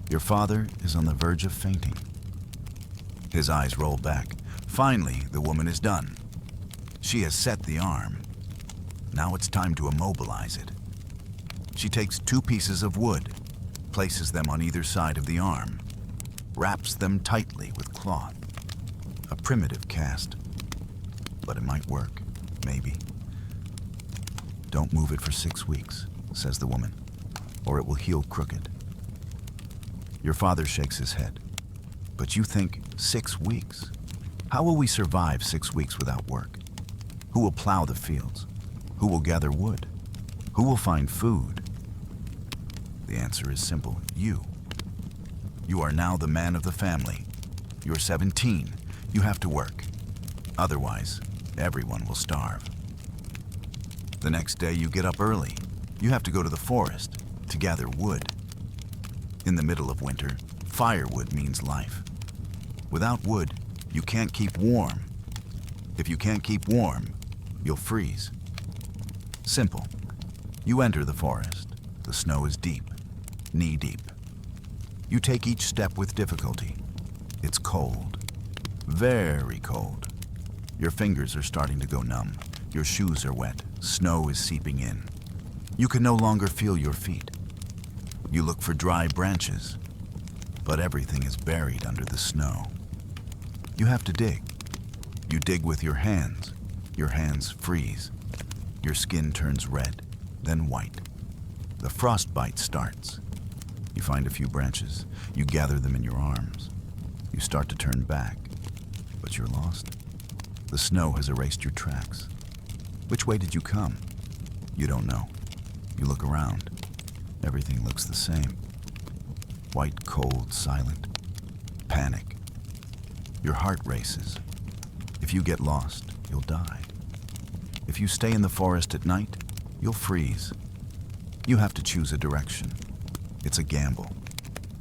Your father is on the verge of fainting. His eyes roll back. Finally, the woman is done. She has set the arm. Now it's time to immobilize it. She takes 2 pieces of wood, places them on either side of the arm, wraps them tightly with cloth. A primitive cast, but it might work, maybe. Don't move it for 6 weeks, says the woman, or it will heal crooked. Your father shakes his head. But you think 6 weeks? How will we survive 6 weeks without work? Who will plow the fields? Who will gather wood? Who will find food? The answer is simple, you. You are now the man of the family. You're 17. You have to work. Otherwise, everyone will starve. The next day you get up early. You have to go to the forest to gather wood. In the middle of winter, firewood means life. Without wood, you can't keep warm. If you can't keep warm, you'll freeze. Simple. You enter the forest. The snow is deep, knee-deep. You take each step with difficulty. It's cold. Very cold. Your fingers are starting to go numb. Your shoes are wet. Snow is seeping in. You can no longer feel your feet. You look for dry branches, but everything is buried under the snow. You have to dig. You dig with your hands. Your hands freeze. Your skin turns red, then white. The frostbite starts. You find a few branches. You gather them in your arms. You start to turn back, but you're lost. The snow has erased your tracks. Which way did you come? You don't know. You look around. Everything looks the same. White, cold, silent. Panic. Your heart races. If you get lost, you'll die. If you stay in the forest at night, you'll freeze. You have to choose a direction. It's a gamble.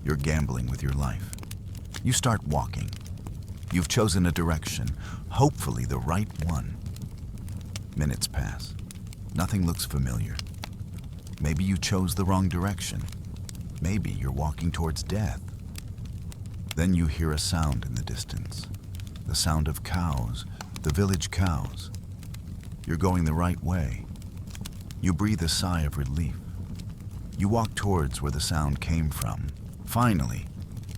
You're gambling with your life. You start walking. You've chosen a direction, hopefully the right one. Minutes pass. Nothing looks familiar. Maybe you chose the wrong direction. Maybe you're walking towards death. Then you hear a sound in the distance. The sound of cows, the village cows. You're going the right way. You breathe a sigh of relief. You walk towards where the sound came from. Finally,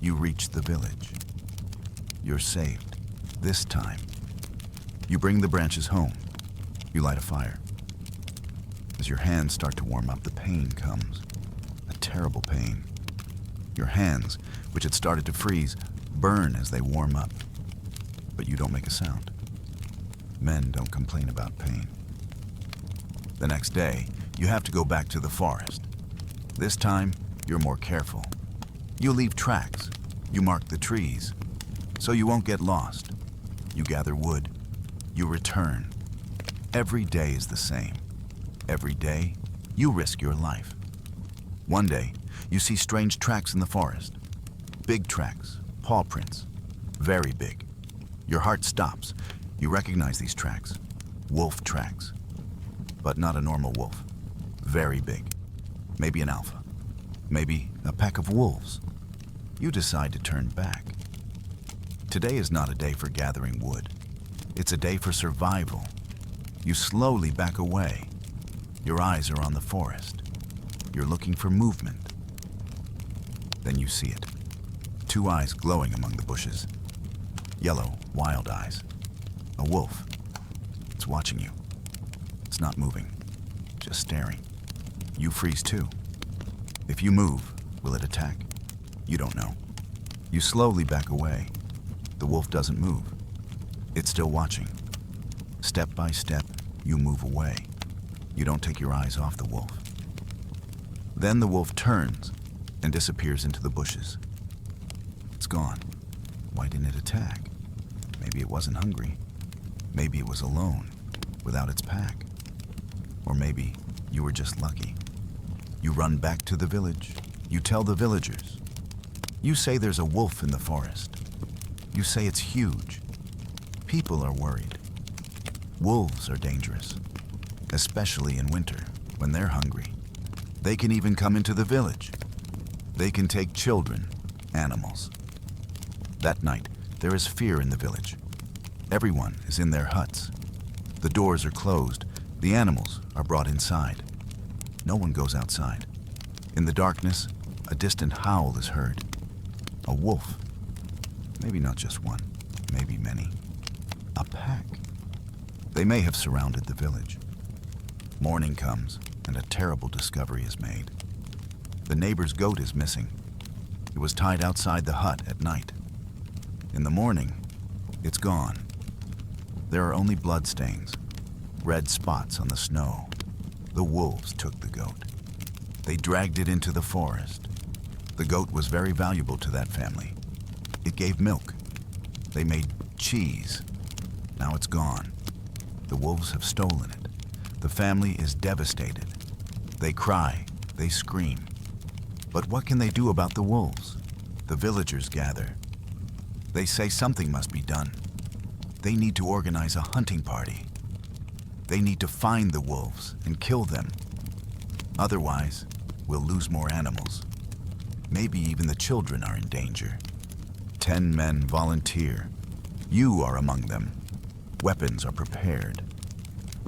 you reach the village. You're saved. This time, You bring the branches home. You light a fire. As your hands start to warm up, the pain comes. A terrible pain. Your hands, which had started to freeze, burn as they warm up. But you don't make a sound. Men don't complain about pain. The next day, you have to go back to the forest. This time, you're more careful. You leave tracks. You mark the trees, so you won't get lost. You gather wood. You return. Every day is the same. Every day, you risk your life. One day, you see strange tracks in the forest. Big tracks, paw prints, very big. Your heart stops. You recognize these tracks. Wolf tracks. But not a normal wolf. Very big. Maybe an alpha. Maybe a pack of wolves. You decide to turn back. Today is not a day for gathering wood. It's a day for survival. You slowly back away. Your eyes are on the forest. You're looking for movement. Then you see it. Two eyes glowing among the bushes. Yellow, wild eyes. A wolf. It's watching you. It's not moving, just staring. You freeze too. If you move, will it attack? You don't know. You slowly back away. The wolf doesn't move. It's still watching. Step by step, you move away. You don't take your eyes off the wolf. Then the wolf turns and disappears into the bushes. It's gone. Why didn't it attack? Maybe it wasn't hungry. Maybe it was alone, without its pack. Or maybe you were just lucky. You run back to the village. You tell the villagers. You say there's a wolf in the forest. You say it's huge. People are worried. Wolves are dangerous, especially in winter when they're hungry. They can even come into the village. They can take children, animals. That night, there is fear in the village. Everyone is in their huts. The doors are closed. The animals are brought inside. No one goes outside. In the darkness, a distant howl is heard. A wolf. Maybe not just one, maybe many. A pack. They may have surrounded the village. Morning comes, and a terrible discovery is made. The neighbor's goat is missing. It was tied outside the hut at night. In the morning, it's gone. There are only bloodstains, red spots on the snow. The wolves took the goat. They dragged it into the forest. The goat was very valuable to that family. It gave milk. They made cheese. Now it's gone. The wolves have stolen it. The family is devastated. They cry. They scream. But what can they do about the wolves? The villagers gather. They say something must be done. They need to organize a hunting party. They need to find the wolves and kill them. Otherwise, we'll lose more animals. Maybe even the children are in danger. 10 men volunteer. You are among them. Weapons are prepared.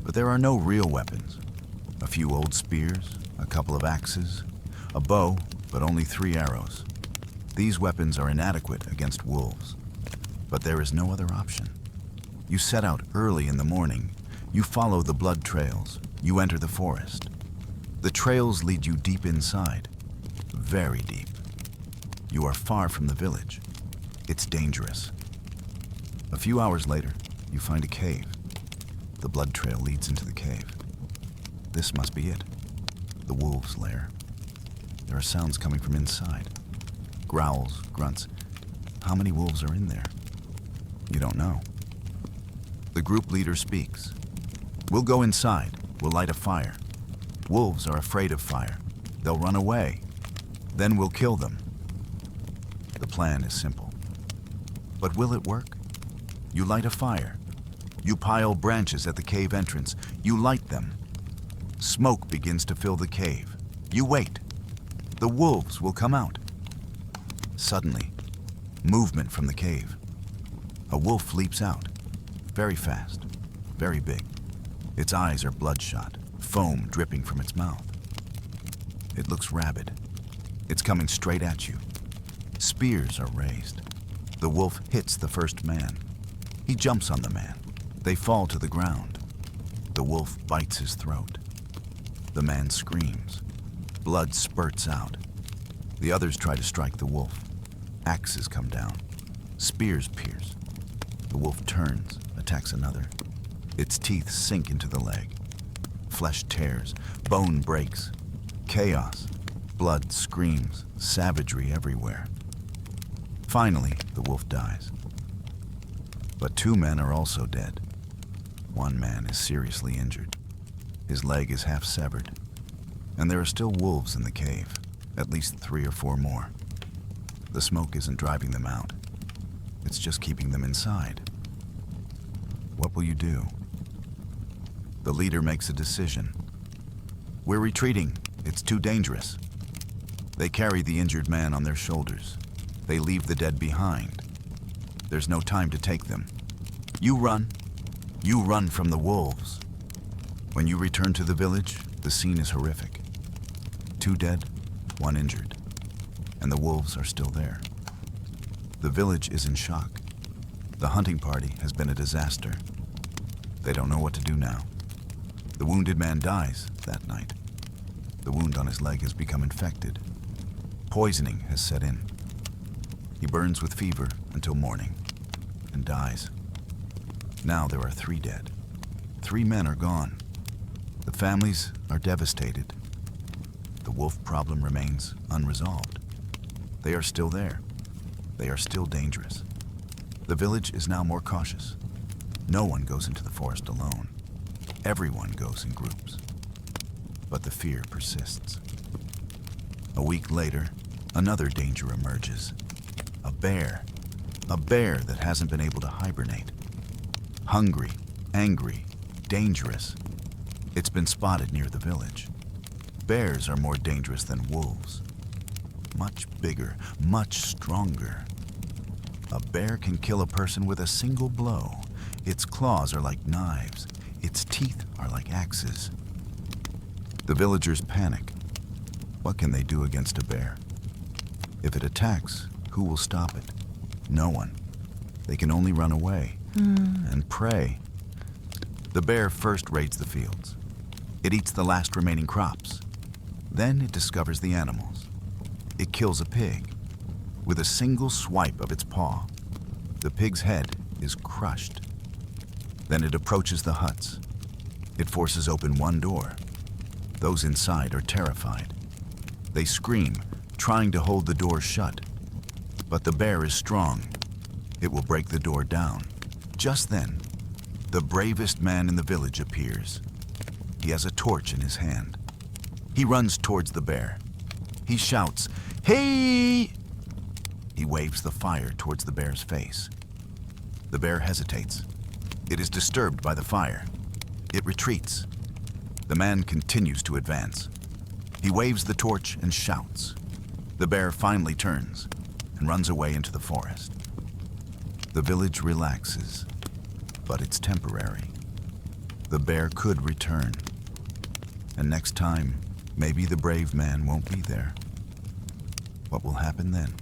But there are no real weapons. A few old spears, a couple of axes, a bow, but only 3 arrows. These weapons are inadequate against wolves. But there is no other option. You set out early in the morning. You follow the blood trails. You enter the forest. The trails lead you deep inside, very deep. You are far from the village. It's dangerous. A few hours later, you find a cave. The blood trail leads into the cave. This must be it, the wolves' lair. There are sounds coming from inside. Growls, grunts. How many wolves are in there? You don't know. The group leader speaks. We'll go inside. We'll light a fire. Wolves are afraid of fire. They'll run away. Then we'll kill them. The plan is simple. But will it work? You light a fire. You pile branches at the cave entrance. You light them. Smoke begins to fill the cave. You wait. The wolves will come out. Suddenly, movement from the cave. A wolf leaps out. Very fast. Very big. Its eyes are bloodshot, foam dripping from its mouth. It looks rabid. It's coming straight at you. Spears are raised. The wolf hits the first man. He jumps on the man. They fall to the ground. The wolf bites his throat. The man screams. Blood spurts out. The others try to strike the wolf. Axes come down. Spears pierce. The wolf turns, attacks another. Its teeth sink into the leg. Flesh tears. Bone breaks. Chaos. Blood screams. Savagery everywhere. Finally, the wolf dies. But 2 men are also dead. 1 man is seriously injured. His leg is half severed. And there are still wolves in the cave, at least 3 or 4 more. The smoke isn't driving them out. It's just keeping them inside. What will you do? The leader makes a decision. We're retreating. It's too dangerous. They carry the injured man on their shoulders. They leave the dead behind. There's no time to take them. You run. You run from the wolves. When you return to the village, the scene is horrific. 2 dead, 1 injured. And the wolves are still there. The village is in shock. The hunting party has been a disaster. They don't know what to do now. The wounded man dies that night. The wound on his leg has become infected. Poisoning has set in. He burns with fever until morning and dies. Now there are 3 dead. 3 men are gone. The families are devastated. The wolf problem remains unresolved. They are still there. They are still dangerous. The village is now more cautious. No one goes into the forest alone. Everyone goes in groups. But the fear persists. A week later, another danger emerges. A bear. A bear that hasn't been able to hibernate. Hungry, angry, dangerous. It's been spotted near the village. Bears are more dangerous than wolves. Much bigger, much stronger. A bear can kill a person with a single blow. Its claws are like knives. Its teeth are like axes. The villagers panic. What can they do against a bear? If it attacks, who will stop it? No one. They can only run away and pray. The bear first raids the fields. It eats the last remaining crops. Then it discovers the animals. It kills a pig. With a single swipe of its paw, the pig's head is crushed. Then it approaches the huts. It forces open one door. Those inside are terrified. They scream, trying to hold the door shut. But the bear is strong. It will break the door down. Just then, the bravest man in the village appears. He has a torch in his hand. He runs towards the bear. He shouts, "Hey!" He waves the fire towards the bear's face. The bear hesitates. It is disturbed by the fire. It retreats. The man continues to advance. He waves the torch and shouts. The bear finally turns and runs away into the forest. The village relaxes, but it's temporary. The bear could return. And next time, maybe the brave man won't be there. What will happen then?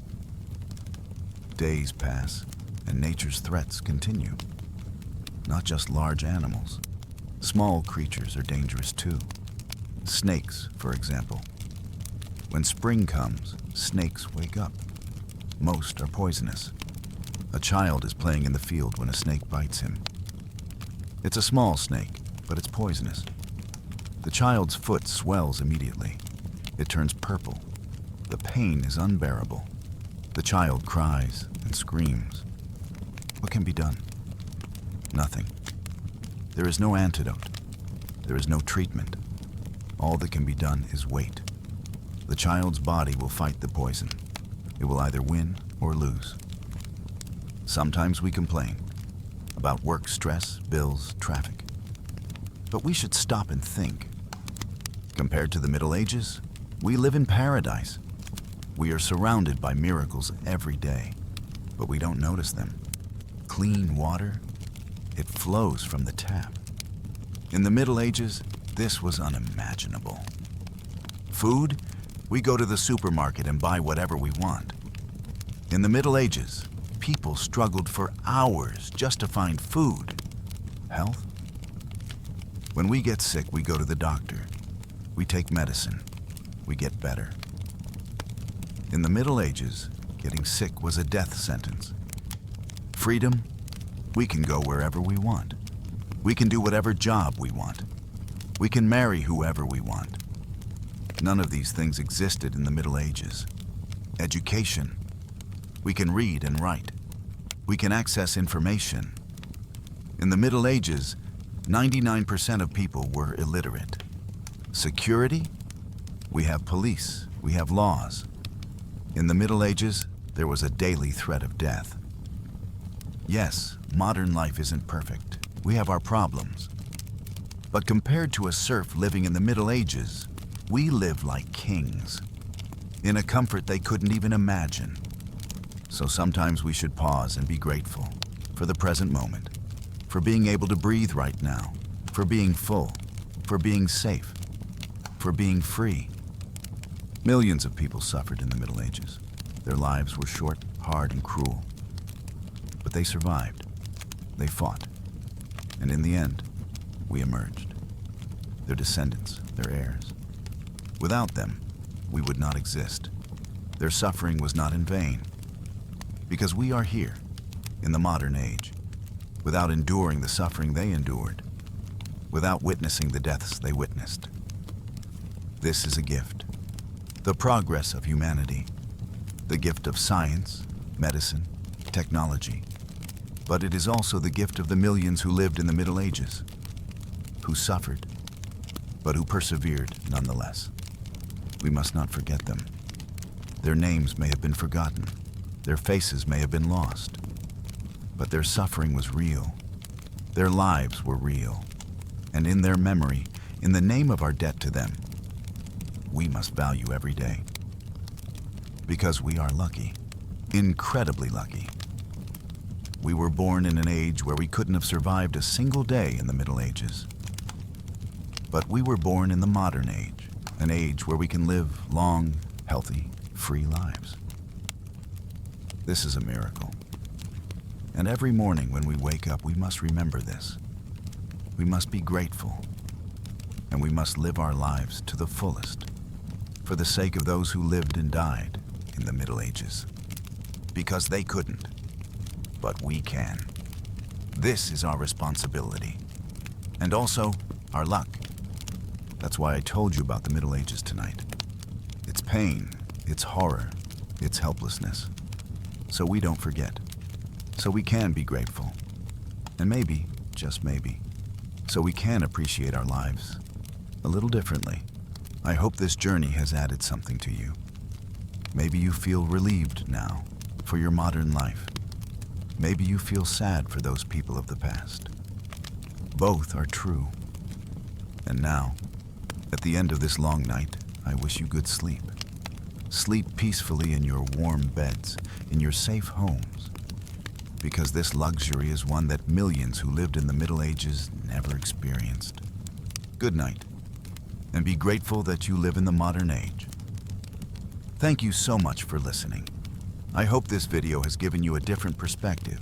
Days pass, and nature's threats continue. Not just large animals. Small creatures are dangerous too. Snakes, for example. When spring comes, snakes wake up. Most are poisonous. A child is playing in the field when a snake bites him. It's a small snake, but it's poisonous. The child's foot swells immediately. It turns purple. The pain is unbearable. The child cries and screams. What can be done? Nothing. There is no antidote. There is no treatment. All that can be done is wait. The child's body will fight the poison. It will either win or lose. Sometimes we complain about work stress, bills, traffic. But we should stop and think. Compared to the Middle Ages, we live in paradise. We are surrounded by miracles every day, but we don't notice them. Clean water, it flows from the tap. In the Middle Ages, this was unimaginable. Food, we go to the supermarket and buy whatever we want. In the Middle Ages, people struggled for hours just to find food. Health? When we get sick, we go to the doctor. We take medicine. We get better. In the Middle Ages, getting sick was a death sentence. Freedom? We can go wherever we want. We can do whatever job we want. We can marry whoever we want. None of these things existed in the Middle Ages. Education. We can read and write. We can access information. In the Middle Ages, 99% of people were illiterate. Security? We have police. We have laws. In the Middle Ages, there was a daily threat of death. Yes, modern life isn't perfect. We have our problems. But compared to a serf living in the Middle Ages, we live like kings, in a comfort they couldn't even imagine. So sometimes we should pause and be grateful for the present moment, for being able to breathe right now, for being full, for being safe, for being free. Millions of people suffered in the Middle Ages. Their lives were short, hard, and cruel. But they survived. They fought. And in the end, we emerged. Their descendants, their heirs. Without them, we would not exist. Their suffering was not in vain. Because we are here, in the modern age, without enduring the suffering they endured, without witnessing the deaths they witnessed. This is a gift. The progress of humanity. The gift of science, medicine, technology. But it is also the gift of the millions who lived in the Middle Ages, who suffered, but who persevered nonetheless. We must not forget them. Their names may have been forgotten. Their faces may have been lost. But their suffering was real. Their lives were real. And in their memory, in the name of our debt to them, we must value every day. Because we are lucky, incredibly lucky. We were born in an age where we couldn't have survived a single day in the Middle Ages. But we were born in the modern age, an age where we can live long, healthy, free lives. This is a miracle. And every morning when we wake up, we must remember this. We must be grateful, and we must live our lives to the fullest, for the sake of those who lived and died in the Middle Ages. Because they couldn't, but we can. This is our responsibility, and also our luck. That's why I told you about the Middle Ages tonight. Its pain, its horror, its helplessness. So we don't forget. So we can be grateful. And maybe, just maybe, so we can appreciate our lives a little differently. I hope this journey has added something to you. Maybe you feel relieved now for your modern life. Maybe you feel sad for those people of the past. Both are true. And now, at the end of this long night, I wish you good sleep. Sleep peacefully in your warm beds, in your safe homes, because this luxury is one that millions who lived in the Middle Ages never experienced. Good night, and be grateful that you live in the modern age. Thank you so much for listening. I hope this video has given you a different perspective.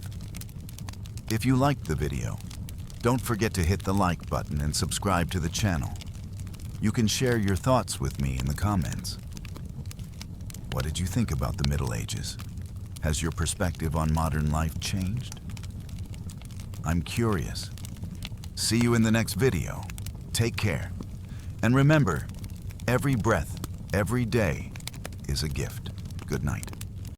If you liked the video, don't forget to hit the like button and subscribe to the channel. You can share your thoughts with me in the comments. What did you think about the Middle Ages? Has your perspective on modern life changed? I'm curious. See you in the next video. Take care. And remember, every breath, every day is a gift. Good night.